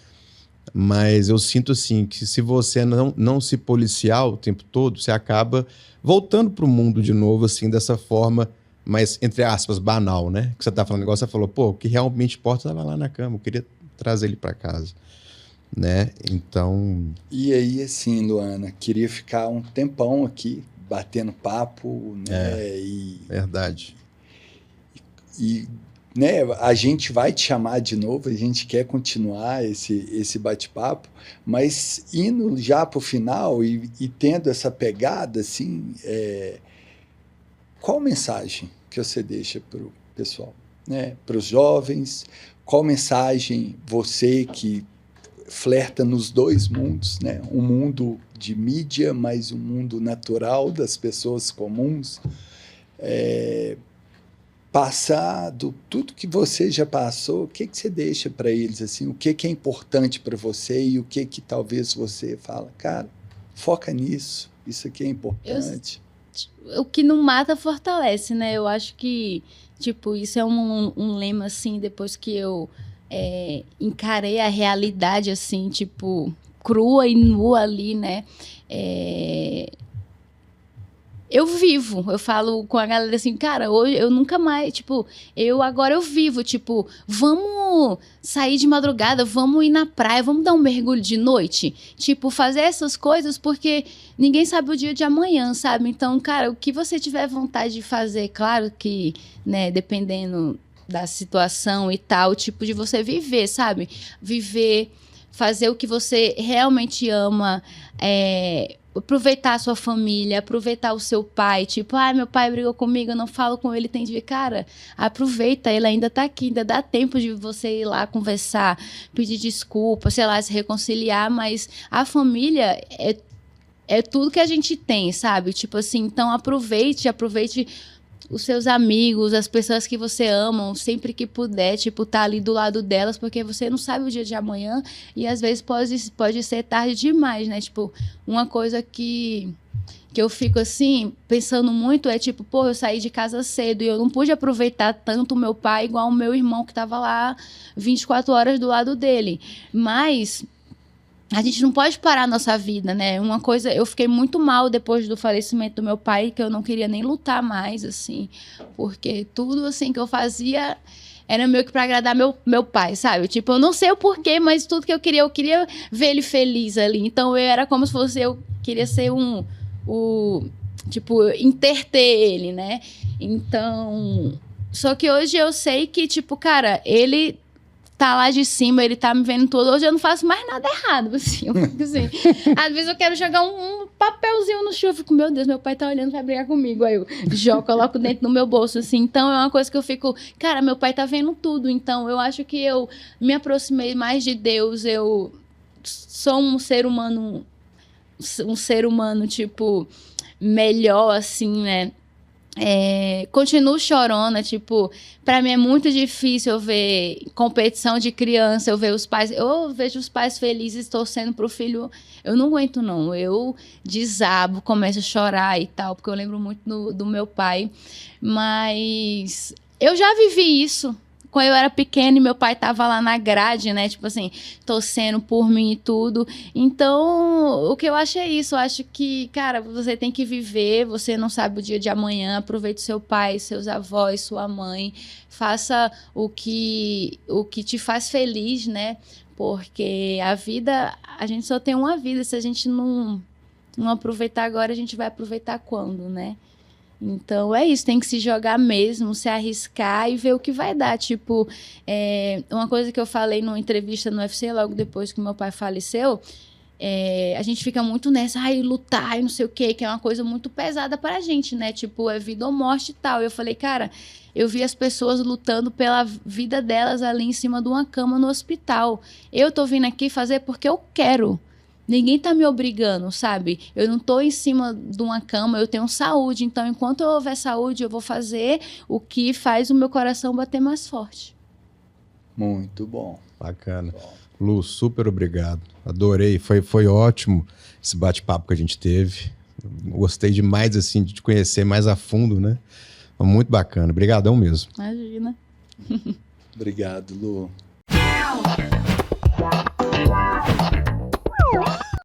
Mas eu sinto assim que se você não se policiar o tempo todo, você acaba voltando para o mundo de novo, assim, dessa forma, mais, entre aspas, banal, né? Que você tá falando, igual você falou, pô, o que realmente importa estava lá na cama, eu queria trazer ele para casa, né? Então... E aí, assim, Luana, queria ficar um tempão aqui, batendo papo, né? Verdade. E né, a gente vai te chamar de novo, a gente quer continuar esse bate-papo, mas indo já para o final e tendo essa pegada, assim, qual mensagem que você deixa para o pessoal, né? Para os jovens, qual mensagem você que flerta nos 2 mundos, né? Um mundo de mídia, mas um mundo natural das pessoas comuns, passado, tudo que você já passou, o que você deixa para eles, assim, o que é importante para você e o que talvez você fala, cara, foca nisso, isso aqui é importante. O que não mata fortalece, né? Eu acho que, tipo, isso é um lema, assim, depois que eu encarei a realidade, assim, tipo, crua e nua ali, né? Eu vivo, eu falo com a galera assim, cara, hoje eu nunca mais, tipo, agora eu vivo, tipo, vamos sair de madrugada, vamos ir na praia, vamos dar um mergulho de noite, tipo, fazer essas coisas porque ninguém sabe o dia de amanhã, sabe? Então, cara, o que você tiver vontade de fazer, claro que, né, dependendo da situação e tal, tipo, de você viver, sabe? Viver, fazer o que você realmente ama, aproveitar a sua família, aproveitar o seu pai, tipo, meu pai brigou comigo, eu não falo com ele, tem de ver, cara, aproveita, ele ainda tá aqui, ainda dá tempo de você ir lá conversar, pedir desculpa, sei lá, se reconciliar, mas a família é tudo que a gente tem, sabe? Tipo assim, então aproveite os seus amigos, as pessoas que você ama, sempre que puder, tipo, tá ali do lado delas, porque você não sabe o dia de amanhã e às vezes pode ser tarde demais, né? Tipo, uma coisa que eu fico assim, pensando muito, é tipo, pô, eu saí de casa cedo e eu não pude aproveitar tanto o meu pai igual o meu irmão que tava lá 24 horas do lado dele. Mas a gente não pode parar a nossa vida, né? Uma coisa, eu fiquei muito mal depois do falecimento do meu pai, que eu não queria nem lutar mais, assim, porque tudo, assim, que eu fazia era meio que pra agradar meu pai, sabe? Tipo, eu não sei o porquê, mas tudo que eu queria ver ele feliz ali. Então, eu era como se fosse, eu queria ser tipo, interter ele, né? Então, só que hoje eu sei que, tipo, cara, ele tá lá de cima, ele tá me vendo tudo. Hoje eu não faço mais nada errado, assim. Eu fico assim. Às vezes eu quero jogar um papelzinho no chão. Eu fico, meu Deus, meu pai tá olhando, vai brigar comigo. Aí eu coloco dentro do meu bolso, assim. Então é uma coisa que eu fico, cara, meu pai tá vendo tudo. Então eu acho que eu me aproximei mais de Deus. Eu sou um ser humano, tipo, melhor, assim, né? Continuo chorona, tipo, pra mim é muito difícil eu ver competição de criança, eu vejo os pais felizes torcendo pro filho, eu não aguento não, eu desabo, começo a chorar e tal, porque eu lembro muito do meu pai, mas eu já vivi isso. Quando eu era pequena e meu pai tava lá na grade, né? Tipo assim, torcendo por mim e tudo. Então, o que eu acho é isso. Eu acho que, cara, você tem que viver. Você não sabe o dia de amanhã. Aproveite seu pai, seus avós, sua mãe. Faça o que te faz feliz, né? Porque a vida, a gente só tem uma vida. Se a gente não aproveitar agora, a gente vai aproveitar quando, né? Então, é isso, tem que se jogar mesmo, se arriscar e ver o que vai dar. Tipo, uma coisa que eu falei numa entrevista no UFC, logo depois que meu pai faleceu, a gente fica muito nessa, lutar e não sei o quê, que é uma coisa muito pesada pra gente, né? Tipo, é vida ou morte e tal. Eu falei, cara, eu vi as pessoas lutando pela vida delas ali em cima de uma cama no hospital. Eu tô vindo aqui fazer porque eu quero. Ninguém tá me obrigando, sabe? Eu não tô em cima de uma cama, eu tenho saúde. Então, enquanto eu houver saúde, eu vou fazer o que faz o meu coração bater mais forte. Muito bom. Bacana. Lu, super obrigado. Adorei. Foi ótimo esse bate-papo que a gente teve. Gostei demais, assim, de te conhecer mais a fundo, né? Muito bacana. Obrigadão mesmo. Imagina. Obrigado, Lu.